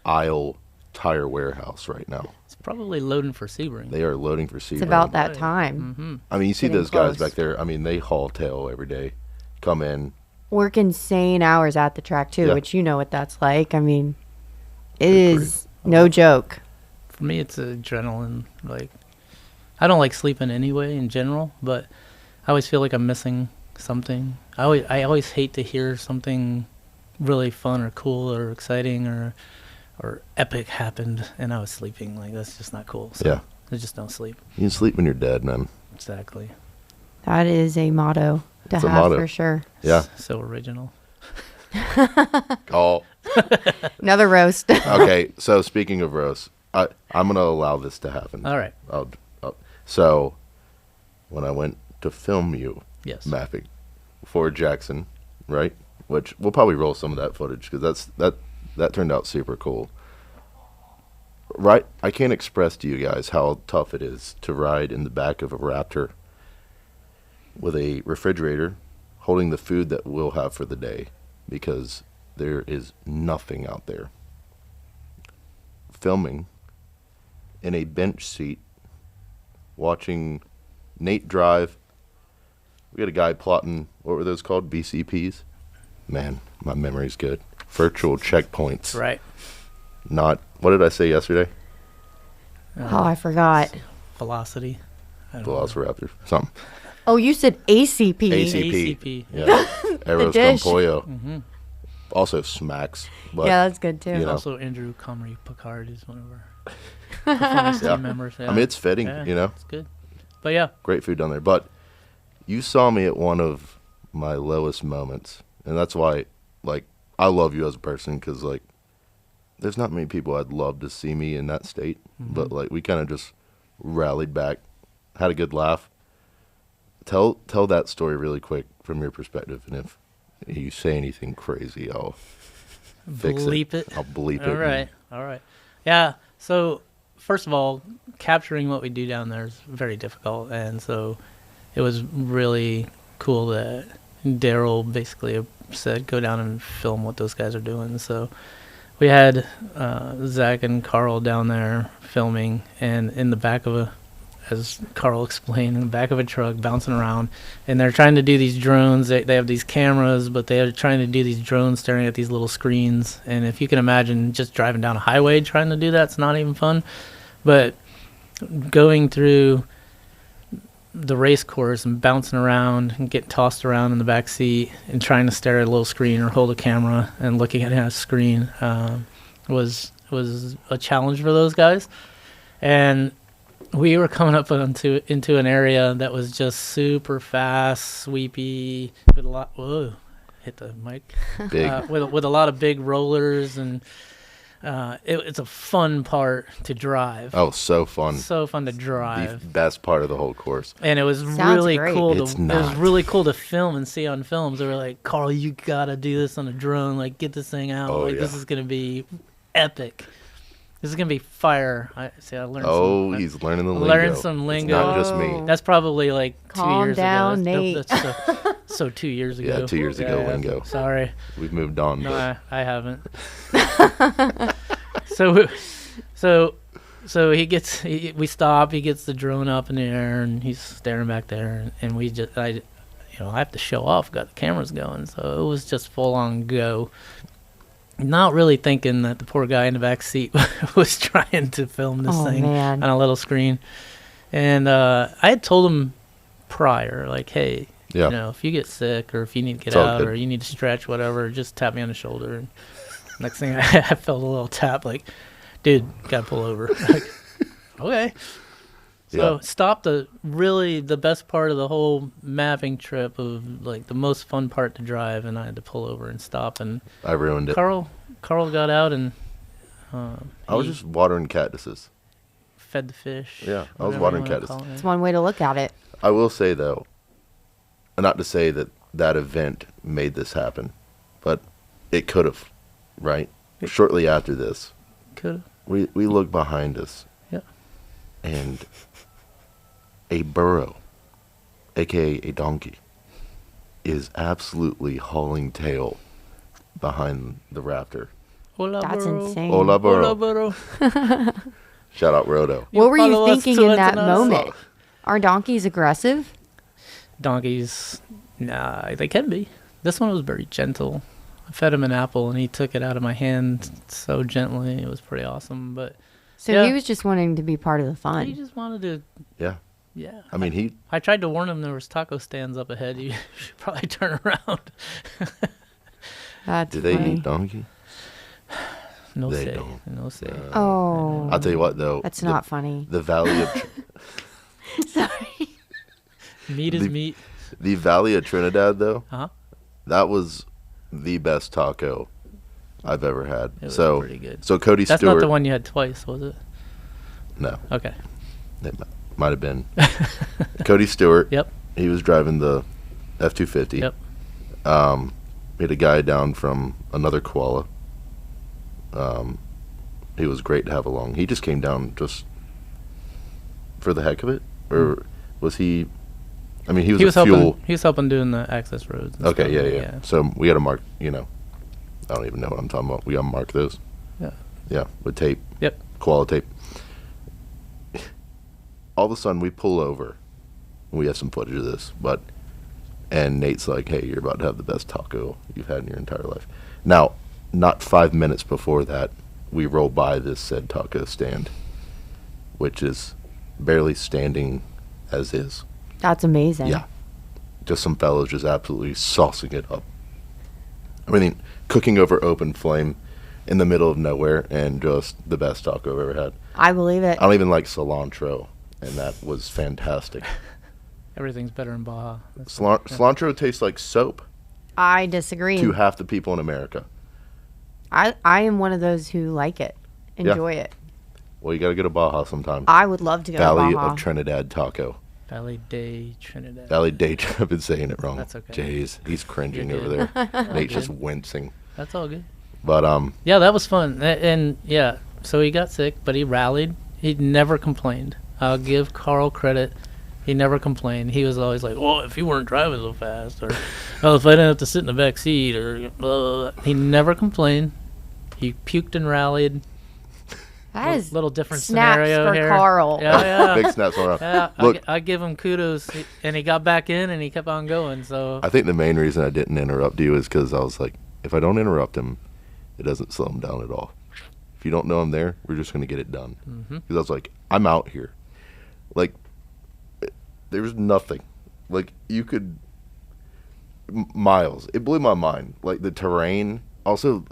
aisle tire warehouse right now. It's probably loading for Sebring. They are loading for Sebring. It's about that time. Mm-hmm. I mean, you see Getting those guys close. back there. I mean, they haul tail every day, come in. Work insane hours at the track too, Yeah. which you know what that's like. I mean, it Good is no joke. For me, it's adrenaline. Like, I don't like sleeping anyway in general, but I always feel like I'm missing something. I always hate to hear something really fun or cool or exciting or epic happened and I was sleeping. Like, that's just not cool. So Yeah. I just don't sleep. You can sleep when you're dead, man. Exactly. That is a motto to It's a have motto. for sure. Yeah. So original. Call. Another roast. Okay, so speaking of roast, I'm going to allow this to happen. All right. So, when I went to film you Yes. mapping for Jackson, right? Which we'll probably roll some of that footage because that turned out super cool. Right? I can't express to you guys how tough it is to ride in the back of a Raptor with a refrigerator holding the food that we'll have for the day because there is nothing out there. Filming in a bench seat, watching Nate drive. We got a guy plotting, what were those called? BCPs? Man, my memory's good. Virtual checkpoints. Right. Not, what did I say yesterday? Oh, I forgot. Velocity. I don't know. Velociraptor. Something. Oh, you said ACP. ACP. ACP. Yeah. Arrows con dish. pollo. Mm-hmm. Also smacks. But Yeah, that's good too. You know. Also, Andrew Comrie Picard is one of our performance Yeah. team members. Yeah. I mean, it's fitting, Yeah, you know. It's good. But yeah, Great food down there. But you saw me at one of my lowest moments. And that's why, like, I love you as a person because, like, there's not many people I'd love to see me in that state. But, like, we kind of just rallied back, had a good laugh. Tell that story really quick from your perspective. And if you say anything crazy, I'll fix bleep it. I'll bleep it. All right. All right. Yeah. So, first of all, capturing what we do down there is very difficult. And so it was really cool that Daryl basically said, go down and film what those guys are doing. So we had Zach and Carl down there filming, and in the back of as Carl explained, in the back of a truck bouncing around, and they're trying to do these drones. They have these cameras, but they're trying to do these drones staring at these little screens. And if you can imagine just driving down a highway trying to do that, it's not even fun. But going through the race course and bouncing around and getting tossed around in the back seat and trying to stare at a little screen or hold a camera and looking at a screen was a challenge for those guys. And we were coming up into an area that was just super fast, sweepy, with a lot. Whoa, hit the mic. Big. With a lot of big rollers, and it's a fun part to drive. Oh, so fun. So fun to The drive. best part of the whole course. And it was Sounds really great. cool. It's It was not. really cool to film and see on films. They were like, "Carl, you gotta do this on a drone. Like, get this thing out. Oh, like, this yeah. is gonna be epic. This is gonna be fire." I learned. Oh, some, he's learning the I lingo. learned some lingo. It's not just me. Oh. That's probably like 2 Calm years down, ago. Nate. That's so 2 years ago. Yeah, 2 years ago, lingo. Sorry. We've moved on. No, but I haven't. So we stop. He gets the drone up in the air, and he's staring back there, and I have to show off. Got the cameras going, so it was just full on go. Not really thinking that the poor guy in the back seat was trying to film this Oh, thing man. on a little screen, and I had told him prior, like, hey, yeah. if you get sick or if you need to get It's all out good. or you need to stretch, whatever, just tap me on the shoulder. And next thing I felt a little tap, like, dude, gotta pull over. Like, okay. So Yeah. stop the best part of the whole mapping trip of like the most fun part to drive, and I had to pull over and stop. And I ruined it. Carl got out and I was he just watering cactuses. fed the fish. Yeah, I was whatever watering you wanna cactuses. call it. It's one way to look at it. I will say though, not to say that that event made this happen, but it could have, right? It- Shortly after this, Could we look behind us, Yeah. and a burro, aka a donkey, is absolutely hauling tail behind the raptor. Hola, That's burro. insane. Hola, burro. Hola, burro. Shout out Rodo. What were you follow us thinking to in that Ensenada? moment? Are donkeys aggressive? Donkeys, nah, they can be. This one was very gentle. I fed him an apple and he took it out of my hand so gently. It was pretty awesome. But So Yeah. he was just wanting to be part of the he fun. just wanted to, Yeah, yeah. I mean I tried to warn him there was taco stands up ahead. You should probably turn around. That's do they funny. eat donkey? No They say. don't. No say. Oh, I'll tell you what though. that's the- not funny. The Valley of Sorry. Meat is the- meat. the Valley of Trinidad though. Uh-huh. That was the best taco I've ever had. It was So pretty good. so Cody That's Stewart. not the one you had twice, was it? No, Okay. it might have been. Cody Stewart. Yep. He was driving the F-250. Yep. We had a guy down from another koala. He was great to have along. He just came down just for the heck of it, or was he? I mean, he was, a fuel. helping. He was helping doing the access roads. And Okay, stuff. yeah. So we got to mark. I don't even know what I'm talking about. We got to mark those. Yeah. Yeah, with tape. Yep. Koala tape. All of a sudden, we pull over. We have some footage of this, and Nate's like, "Hey, you're about to have the best taco you've had in your entire life." Now, not 5 minutes before that, we roll by this said taco stand, which is barely standing as is. That's amazing. Yeah. Just some fellows just absolutely saucing it up. Everything cooking over open flame in the middle of nowhere, and just the best taco I've ever had. I believe it. I don't even like cilantro, and that was fantastic. Everything's better in Baja. Cilantro tastes like soap I disagree. to half the people in America. I am one of those who like it, enjoy it. Well, you got to go to Baja sometime. I would love to go Valley to Baja. of Trinidad taco. Valley de Trinidad. Valley Day. I've been saying it wrong. That's okay. Jeez, he's cringing You're over good. there. Nate's just good. wincing. That's all good. But Yeah, that was fun. And yeah, so he got sick, but he rallied. He never complained. I'll give Carl credit. He never complained. He was always like, "Oh, if you weren't driving so fast," or "Oh, if I didn't have to sit in the back seat," or blah, blah, blah. He never complained. He puked and rallied. That is Little different snaps scenario for here. Carl. Yeah, big snaps all around. yeah. Look, I give him kudos, and he got back in, and he kept on going. So I think the main reason I didn't interrupt you is because I was like, if I don't interrupt him, it doesn't slow him down at all. If you don't know I'm there, we're just going to get it done. Because I was like, I'm out here. Like, there's nothing. Like, you could... miles. It blew my mind. Like, the terrain. Also,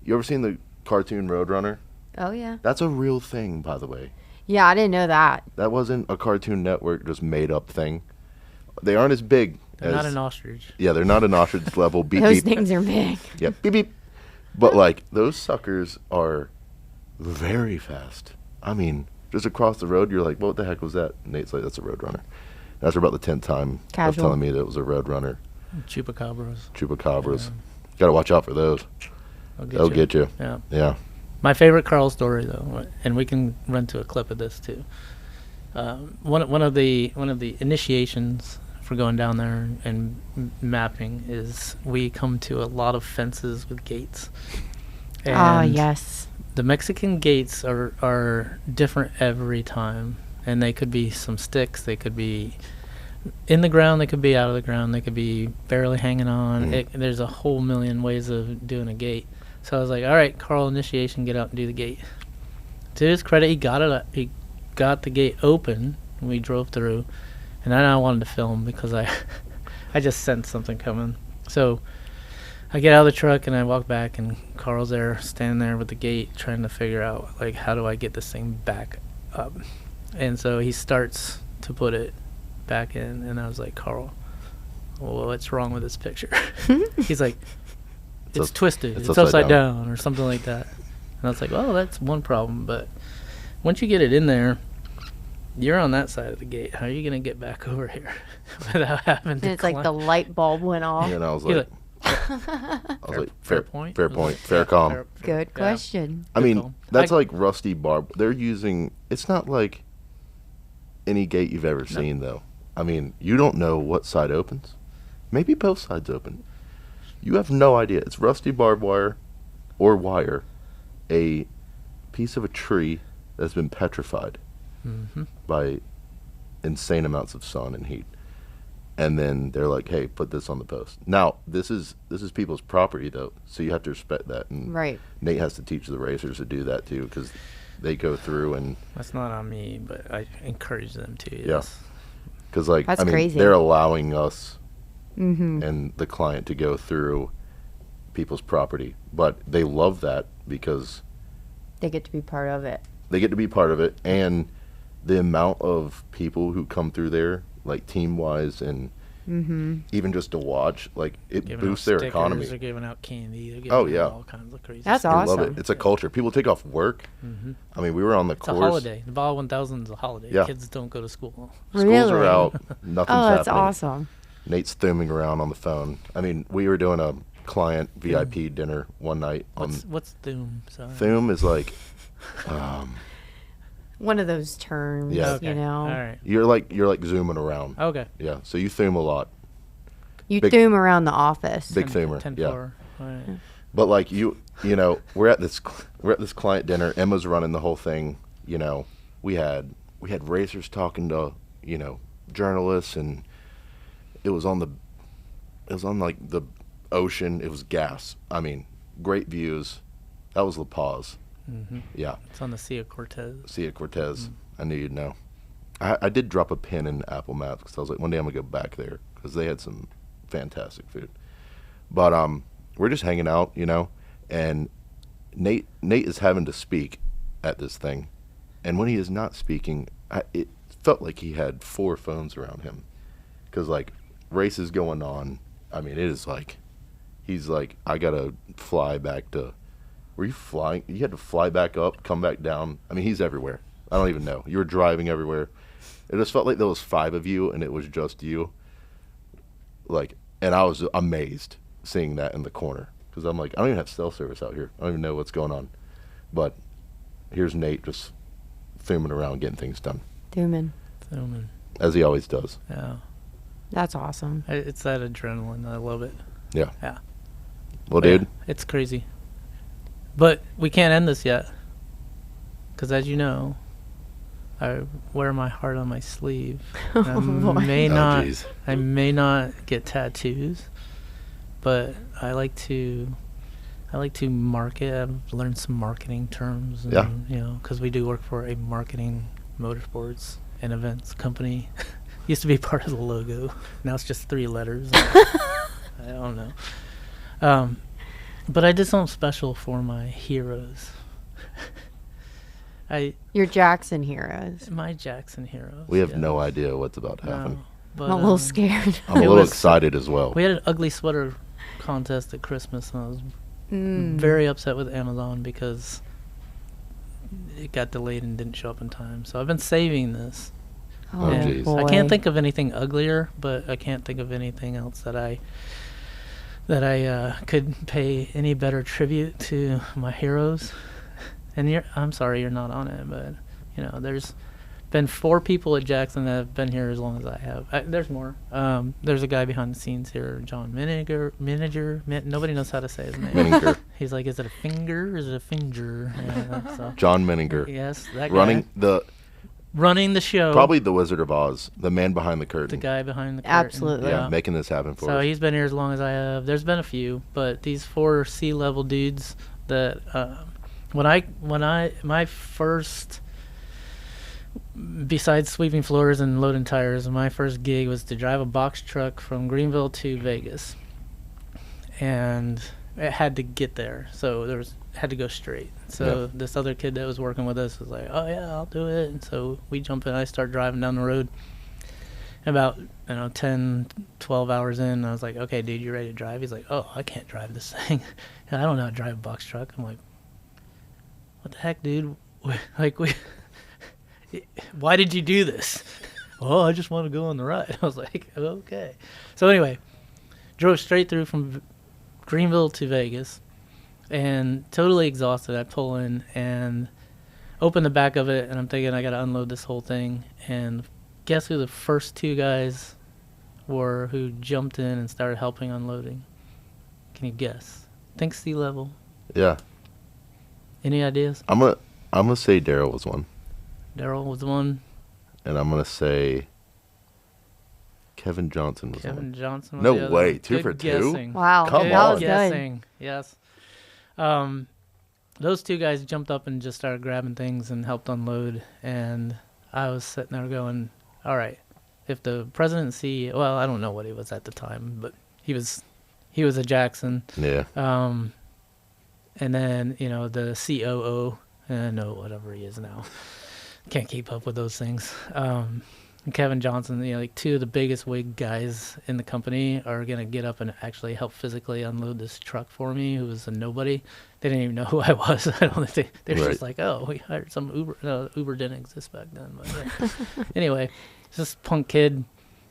you ever seen the cartoon Roadrunner? Oh, yeah. That's a real thing, by the way. Yeah, I didn't know that. That wasn't a Cartoon Network just made up thing. They aren't as big they're as... not an ostrich. Yeah, they're not an ostrich level. Beep, Those beep. things are big. Yeah, beep beep. But like those suckers are very fast. I mean, just across the road, you're like, "What the heck was that?" Nate's like, "That's a Roadrunner." After about the 10th time of Casual. telling me that it was a Roadrunner, Chupacabras. chupacabras. Got to watch out for those. They'll get you. Yeah. Yeah. My favorite Carl story, though, and we can run to a clip of this too. One of the initiations for going down there and mapping is we come to a lot of fences with gates. Ah, And yes. the Mexican gates are different every time, and they could be some sticks, they could be in the ground, they could be out of the ground, they could be barely hanging on. There's a whole million ways of doing a gate. So I was like, all right, Carl, initiation, get out and do the gate. To his credit, he got it. He got the gate open, and we drove through. And then I wanted to film because I just sensed something coming. So I get out of the truck and I walk back, and Carl's there, standing there with the gate, trying to figure out, like, how do I get this thing back up? And so he starts to put it back in, and I was like, Carl, well, what's wrong with this picture? He's like, it's twisted. It's upside down or something like that. And I was like, oh, that's one problem. But once you get it in there, you're on that side of the gate. How are you going to get back over here without having And to it's like the light bulb went off. And I was You're like, fair point. fair point, fair calm. Good yeah. question. I mean, call. that's like rusty barb. They're using. It's not like any gate you've ever seen, though. I mean, you don't know what side opens. Maybe both sides open. You have no idea. It's rusty barbed wire or wire, a piece of a tree that's been petrified by insane amounts of sun and heat. And then they're like, "Hey, put this on the post." Now, this is people's property, though, so you have to respect that. And Right. Nate has to teach the racers to do that too, because they go through and That's not on me, but I encourage them to. Yeah. Yes. because like That's I mean crazy. they're allowing us Mm-hmm. and the client to go through people's property, but they love that because They get to be part of it. they get to be part of it, and the amount of people who come through there, like team wise and even just to watch, like it Giving boosts out their stickers, economy. They're giving out candy. They're giving Oh, out yeah. all kinds of crazy That's stuff. They love awesome. it. It's a culture. People take off work. I mean, we were on the It's a course. holiday. The Baja 1000 is a holiday. Yeah. Kids don't go to school. Schools Really? are out. Nothing's Oh, that's happening. awesome. Nate's thumbing around on the phone. I mean, we were doing a client VIP dinner one night. What's Doom? Sorry. Thum is like, One of those terms, Yeah. Okay. you know. All right. you're like zooming around. Okay. Yeah, so you thum a lot. You Big- thum around the office. Big thumer. 10 Yeah. All right. But like you know, we're at this client dinner. Emma's running the whole thing. You know, we had racers talking to journalists, and it was on like the ocean. It was gas. I mean, great views. That was La Paz. Yeah, It's on the Sea of Cortez. Sea of Cortez. I knew you'd know. I did drop a pin in Apple Maps because I was like, one day I'm gonna go back there because they had some fantastic food. But we're just hanging out, and Nate is having to speak at this thing, and when he is not speaking, it felt like he had 4 phones around him, because like races going on. I mean, it is like he's like, I gotta fly back to. Were you flying? You had to fly back up, come back down. I mean, he's everywhere. I don't even know. You were driving everywhere. It just felt like there was 5 of you, and it was just you. Like, and I was amazed seeing that in the corner, because I'm like, I don't even have cell service out here. I don't even know what's going on. But here's Nate just thumbing around, getting things done, Thuman. Thuman. as he always does. Yeah. That's awesome. It's that adrenaline. I love it. Yeah. Yeah. Well, But yeah, dude, it's crazy. But we can't end this yet. Because as you know, I wear my heart on my sleeve. I may Oh, not jeez. I may not get tattoos, but I like to market. I've learned some marketing terms, and, Yeah. because we do work for a marketing motorsports and events company. Used to be part of the logo. Now it's just 3 letters. I don't know. But I did something special for my heroes. Your Jackson heroes. My Jackson heroes. we have yeah. no idea what's about to happen. No, but, I'm a little scared. I'm a It little was- excited as well. We had an ugly sweater contest at Christmas, and I was very upset with Amazon because it got delayed and didn't show up in time. So I've been saving this. Oh, And jeez. boy. I can't think of anything uglier, but I can't think of anything else that I could pay any better tribute to my heroes. And I'm sorry you're not on it, but there's been 4 people at Jackson that have been here as long as I have. There's more. There's a guy behind the scenes here, John Miniger. Nobody knows how to say his name. Menninger. He's like, is it a finger or is it a finger? Yeah, so. John Menninger. Yes, that guy. Running the show. probably the Wizard of Oz, the man behind the curtain. the guy behind the curtain. Absolutely. Yeah, making this happen for So us. he's been here as long as I have. There's been a few, but these 4 C-level dudes that my first, besides sweeping floors and loading tires, my first gig was to drive a box truck from Greenville to Vegas, and it had to get there, so had to go straight. So this other kid that was working with us was like, "Oh yeah, I'll do it." And so we jump in. I start driving down the road. About 10, 12 hours in, I was like, "Okay, dude, you ready to drive?" He's like, "Oh, I can't drive this thing. I don't know how to drive a box truck." I'm like, what the heck, dude? Like, why did you do this? Oh, I just want to go on the ride. I was like, okay. So anyway, drove straight through from Greenville to Vegas and totally exhausted. I pull in and open the back of it, and I'm thinking I got to unload this whole thing. And guess who the first two guys were who jumped in and started helping unloading? Can you guess? Think sea level. Yeah. Any ideas? I'm gonna say Daryl was one. Daryl was one. And I'm gonna say Kevin Johnson was Kevin one. Johnson was No the other way, one. 2 Good for 2? guessing. Wow, Come that on. was good. Guessing. Yes. Those two guys jumped up and just started grabbing things and helped unload. And I was sitting there going, all right, if the president and CEO, well, I don't know what he was at the time, but he was a Jackson. Yeah. And then, the COO, no, whatever he is now. Can't keep up with those things. And Kevin Johnson, like two of the biggest wig guys in the company are going to get up and actually help physically unload this truck for me, who was a nobody. They didn't even know who I was. I don't think they were just like, oh, we hired some Uber. No, Uber didn't exist back then. But yeah. Anyway, it's this punk kid,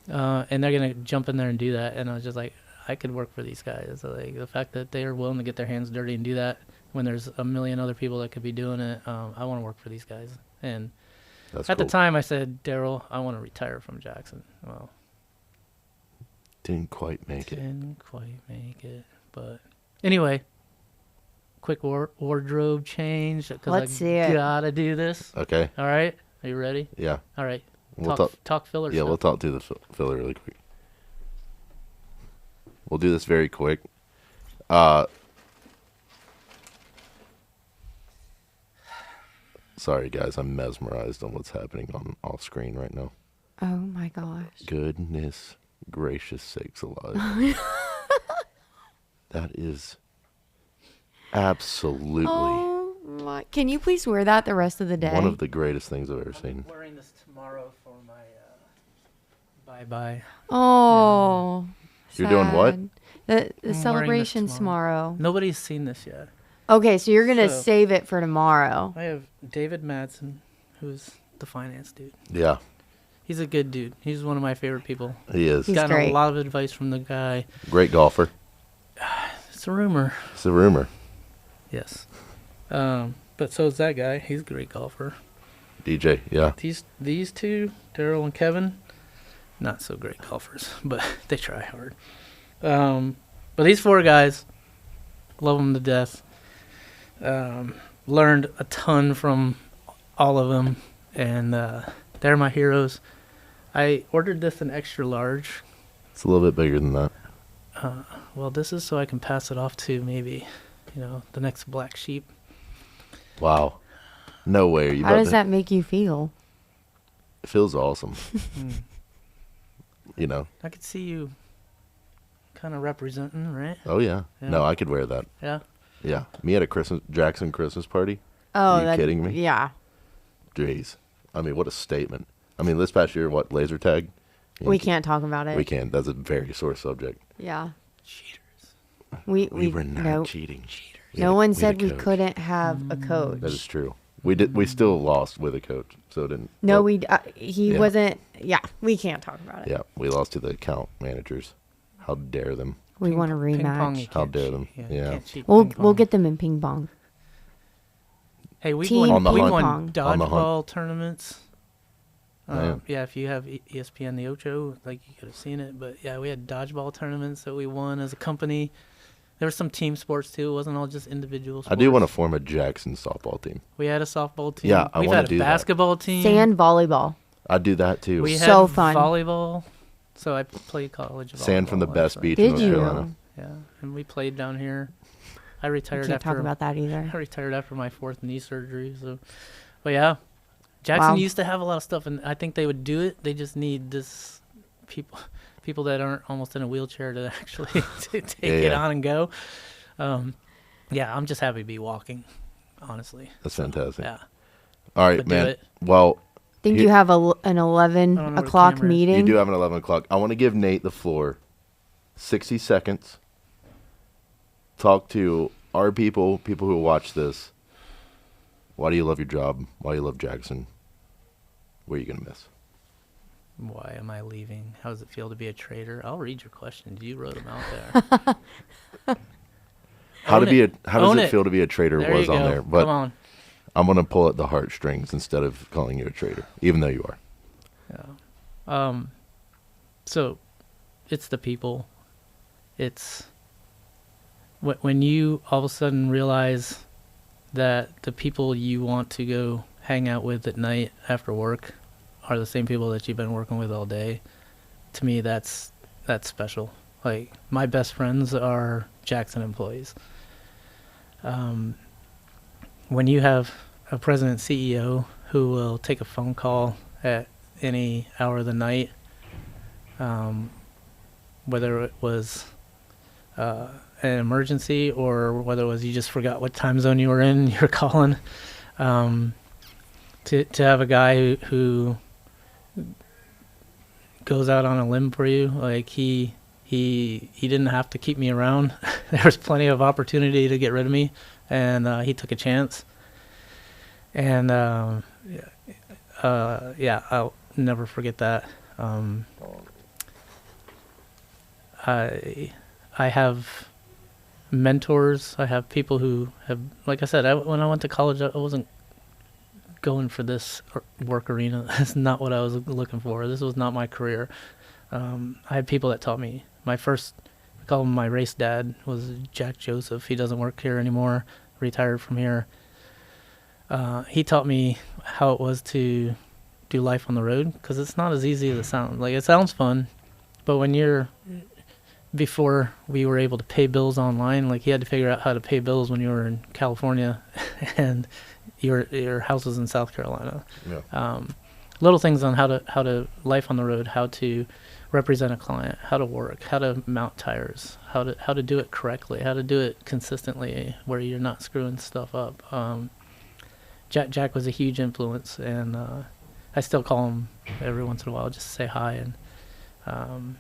and they're going to jump in there and do that. And I was just like, I could work for these guys. So, like, the fact that they are willing to get their hands dirty and do that when there's a million other people that could be doing it, I want to work for these guys. And That's at cool. the time, I said, Daryl, I want to retire from Jackson. Well, Didn't quite make it. didn't quite make it. But anyway, quick wardrobe change because Let's see it. gotta do this. Okay. All right, are you ready? Yeah. All right, We'll talk filler. Yeah, stuff. we'll talk to the filler really quick. We'll do this very quick. Sorry, guys. I'm mesmerized on what's happening on off screen right now. Oh my gosh. Goodness gracious sakes alive. That is absolutely Oh my! Can you please wear that the rest of the day? one of the greatest things I've ever seen. I'm wearing this tomorrow for my bye-bye. Oh. You're doing what? sad. The wearing this celebration's tomorrow. tomorrow. Nobody's seen this yet. Okay, so you're gonna So- save it for tomorrow. I have David Madsen, who's the finance dude. Yeah, He's a good dude. He's one of my favorite people. he is. He's Gotten great. a lot of advice from the guy. Great golfer. It's a rumor. It's a rumor. Yes. But so is that guy. He's a great golfer. DJ, yeah. These two, Daryl and Kevin, not so great golfers, but they try hard. But these four guys, love them to death. Learned a ton from all of them, and they're my heroes. I ordered this in extra large. It's a little bit bigger than that. Well, this is so I can pass it off to maybe, the next black sheep. Wow. No way. Are you How about does to- that make you feel? It feels awesome. Mm. You know. I could see you kind of representing, right? Oh yeah. Yeah. No, I could wear that. Yeah. Yeah. Me at a Jackson Christmas party. Oh, Are you kidding me? Yeah. Jeez. I mean, what a statement. I mean, this past year, what, laser tag? We can't talk about it. We can. That's a very sore subject. Yeah. Cheaters. We were not no, cheating. no one We had a said we coach. couldn't have a coach. That is true. We did. We still lost with a coach, so it didn't. No, well, he Yeah. wasn't. Yeah, we can't talk about it. Yeah, we lost to the account managers. How dare them? We want a Ping pong, you rematch. How can't dare cheat. them. You Yeah. can't cheat We'll ping we'll pong. get them in ping pong. Hey, we Team won. On the We hunt. won pong. On the hunt. dodgeball tournaments. Man. Yeah, if you have ESPN the Ocho, like you could have seen it. But yeah, we had dodgeball tournaments that we won as a company. There were some team sports too. It wasn't all just individual sports. I do want to form a Jackson softball team. We had a softball team. Yeah, I We've wanna had do a that. basketball team. Sand volleyball. I'd do that too. We So had fun. volleyball. So I played college volleyball. Sand from the best actually. beach in Did North you? Carolina. Yeah, and we played down here. I We retired can't after talk about that either. I retired after my 4th knee surgery. So, but yeah, Jackson Wow. used to have a lot of stuff, and I think they would do it. They just need this people that aren't almost in a wheelchair to actually to take it Yeah. on and go. Yeah, I'm just happy to be walking, honestly. That's fantastic. Yeah, All right, But do man. it. Well, Think Here- you have an I 11 don't know where the o'clock camera is. meeting? you do have an 11 o'clock. I want to give Nate the floor. 60 seconds. Talk to our people who watch this. Why do you love your job? Why do you love Jackson? What are you gonna miss? Why am I leaving? How does it feel to be a trader? I'll read your questions. You wrote them out there. How Own does Own it it. feel to be a trader There was you on go. there, but Come on. I'm gonna pull at the heartstrings instead of calling you a trader, even though you are. Yeah. So it's the people. It's when you all of a sudden realize that the people you want to go hang out with at night after work are the same people that you've been working with all day. To me, that's special. Like, my best friends are Jackson employees. When you have a president CEO who will take a phone call at any hour of the night, whether it was an emergency or whether it was you just forgot what time zone you were in, you're calling, to have a guy who goes out on a limb for you, like he didn't have to keep me around. There was plenty of opportunity to get rid of me, and he took a chance. And yeah, I'll never forget that. I have mentors. I have people who have, like I said, when I went to college, I wasn't going for this work arena. That's not what I was looking for. This was not my career. I had people that taught me. My first, we call him my race dad, was Jack Joseph. He doesn't work here anymore, retired from here. He taught me how it was to do life on the road, because it's not as easy as it sounds. Like, it sounds fun, but when you're, before we were able to pay bills online, like, you had to figure out how to pay bills when you were in California and your house was in South Carolina. Yeah. Little things on how to life on the road, how to represent a client, how to work, how to mount tires, how to do it correctly, how to do it consistently where you're not screwing stuff up. Jack was a huge influence, and I still call him every once in a while just to say hi. And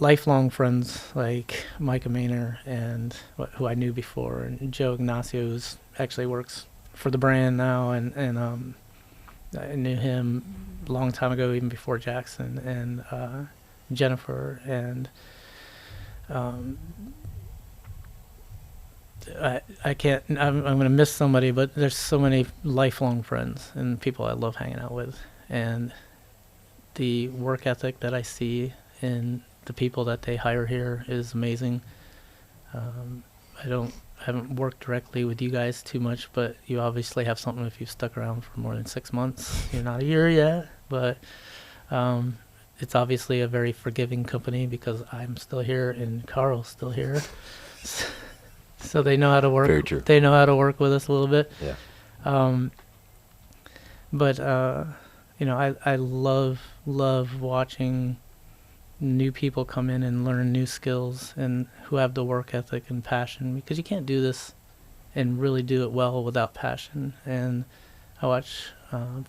lifelong friends like Micah Maynor and who I knew before, and Joe Ignacio, who actually works for the brand now, and I knew him a long time ago, even before Jackson, and Jennifer, and I can't, I'm going to miss somebody, but there's so many lifelong friends and people I love hanging out with. And the work ethic that I see in the people that they hire here is amazing. I haven't worked directly with you guys too much, but you obviously have something if you've stuck around for more than 6 months. You're not a year yet, but it's obviously a very forgiving company because I'm still here and Carl's still here. So they know how to work. Very true. They know how to work with us a little bit. Yeah. But I love watching new people come in and learn new skills and who have the work ethic and passion, because you can't do this and really do it well without passion. And I watch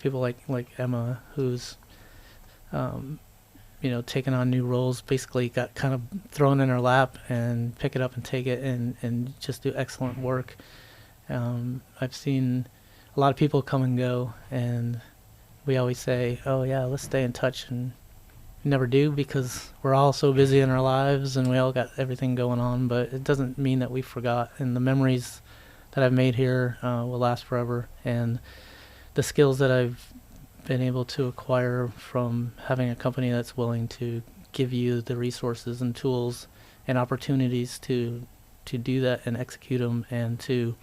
people like Emma, who's taking on new roles, basically got kind of thrown in her lap and pick it up and take it and just do excellent work. I've seen a lot of people come and go, and we always say, oh yeah, let's stay in touch, and we never do because we're all so busy in our lives and we all got everything going on. But it doesn't mean that we forgot, and the memories that I've made here will last forever, and the skills that I've been able to acquire from having a company that's willing to give you the resources and tools and opportunities to do that and execute them and to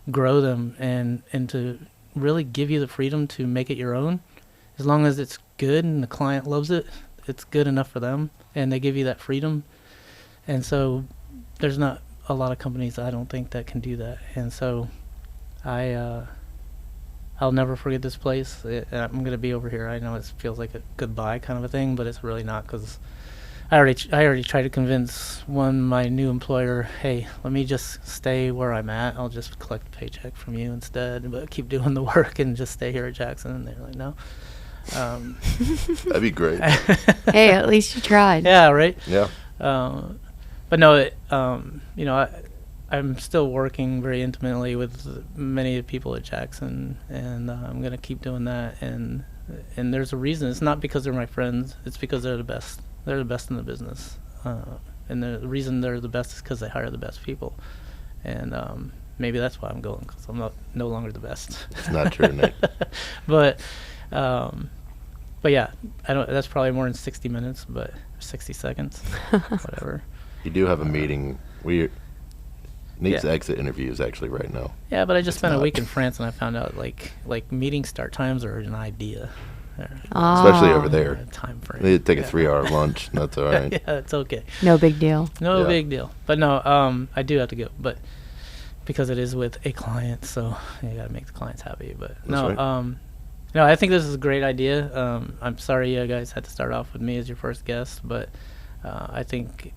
grow them and to really give you the freedom to make it your own. As long as it's good and the client loves it, it's good enough for them, and they give you that freedom. And so there's not a lot of companies, I don't think, that can do that. And so I'll never forget this place. I'm going to be over here. I know it feels like a goodbye kind of a thing, but it's really not, because I already tried to convince my new employer, hey, let me just stay where I'm at. I'll just collect a paycheck from you instead, but keep doing the work and just stay here at Jackson. And they're like, no. That'd be great. Hey, at least you tried. Yeah, right? Yeah. But no, I I'm still working very intimately with many of the people at Jackson, and I'm gonna keep doing that. And there's a reason. It's not because they're my friends. It's because they're the best. They're the best in the business. And the reason they're the best is because they hire the best people. And maybe that's why I'm going, because I'm no longer the best. It's not true, Nate. But yeah, I don't. That's probably more than 60 minutes, but 60 seconds, whatever. You do have a meeting. Nate's Yeah. exit interview is actually right now. Yeah, but I just spent a not. week in France, and I found out like meeting start times are an idea. Especially over there. Time frame. They take a Yeah. 3-hour lunch. And that's all right. Yeah, it's okay. No big deal. No Yeah. big deal. But no, I do have to go, but because it is with a client, so you gotta make the clients happy. But no, right. no, I think this is a great idea. I'm sorry you guys had to start off with me as your first guest, but I think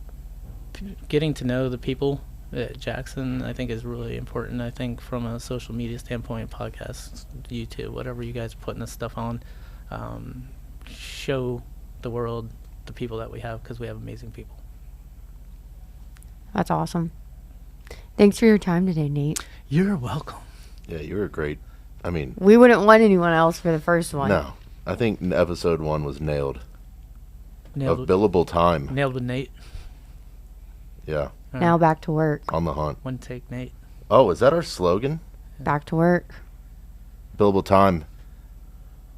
getting to know the people at Jackson, I think, is really important. I think from a social media standpoint, podcasts, YouTube, whatever you guys are putting this stuff on, show the world the people that we have, because we have amazing people. That's awesome. Thanks for your time today, Nate. You're welcome. Yeah, you were great. I mean, We wouldn't want anyone else for the first one. no. I think episode 1 was nailed. Nailed Of billable time. Nailed with Nate. Yeah. Now back to work. On the hunt. One take, Nate. Oh, is that our slogan? Back to work. Billable time.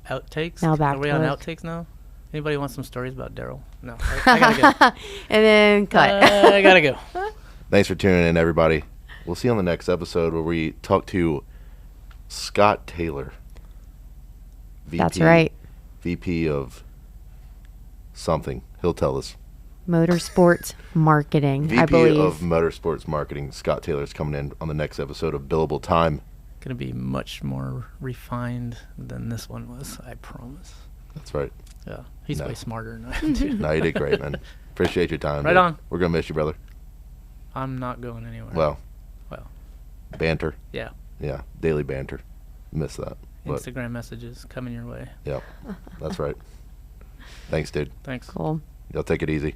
Outtakes. Now back Are we to on work. outtakes now? Anybody want some stories about Daryl? No, I gotta go. And then cut. I gotta go. Thanks for tuning in, everybody. We'll see you on the next episode where we talk to Scott Taylor. VP, That's right. VP of something. He'll tell us. Motorsports marketing, VP I believe. of Motorsports Marketing, Scott Taylor's coming in on the next episode of Billable Time. Gonna be much more refined than this one was, I promise. That's right. Yeah, he's No. way smarter than I am too. No, you did great, man. Appreciate your time. Right dude. on. We're going to miss you, brother. I'm not going anywhere. Well, banter. Yeah. Yeah, daily banter. Miss that. But, Instagram messages coming your way. yep, that's right. Thanks, dude. Thanks. Cool. Y'all take it easy.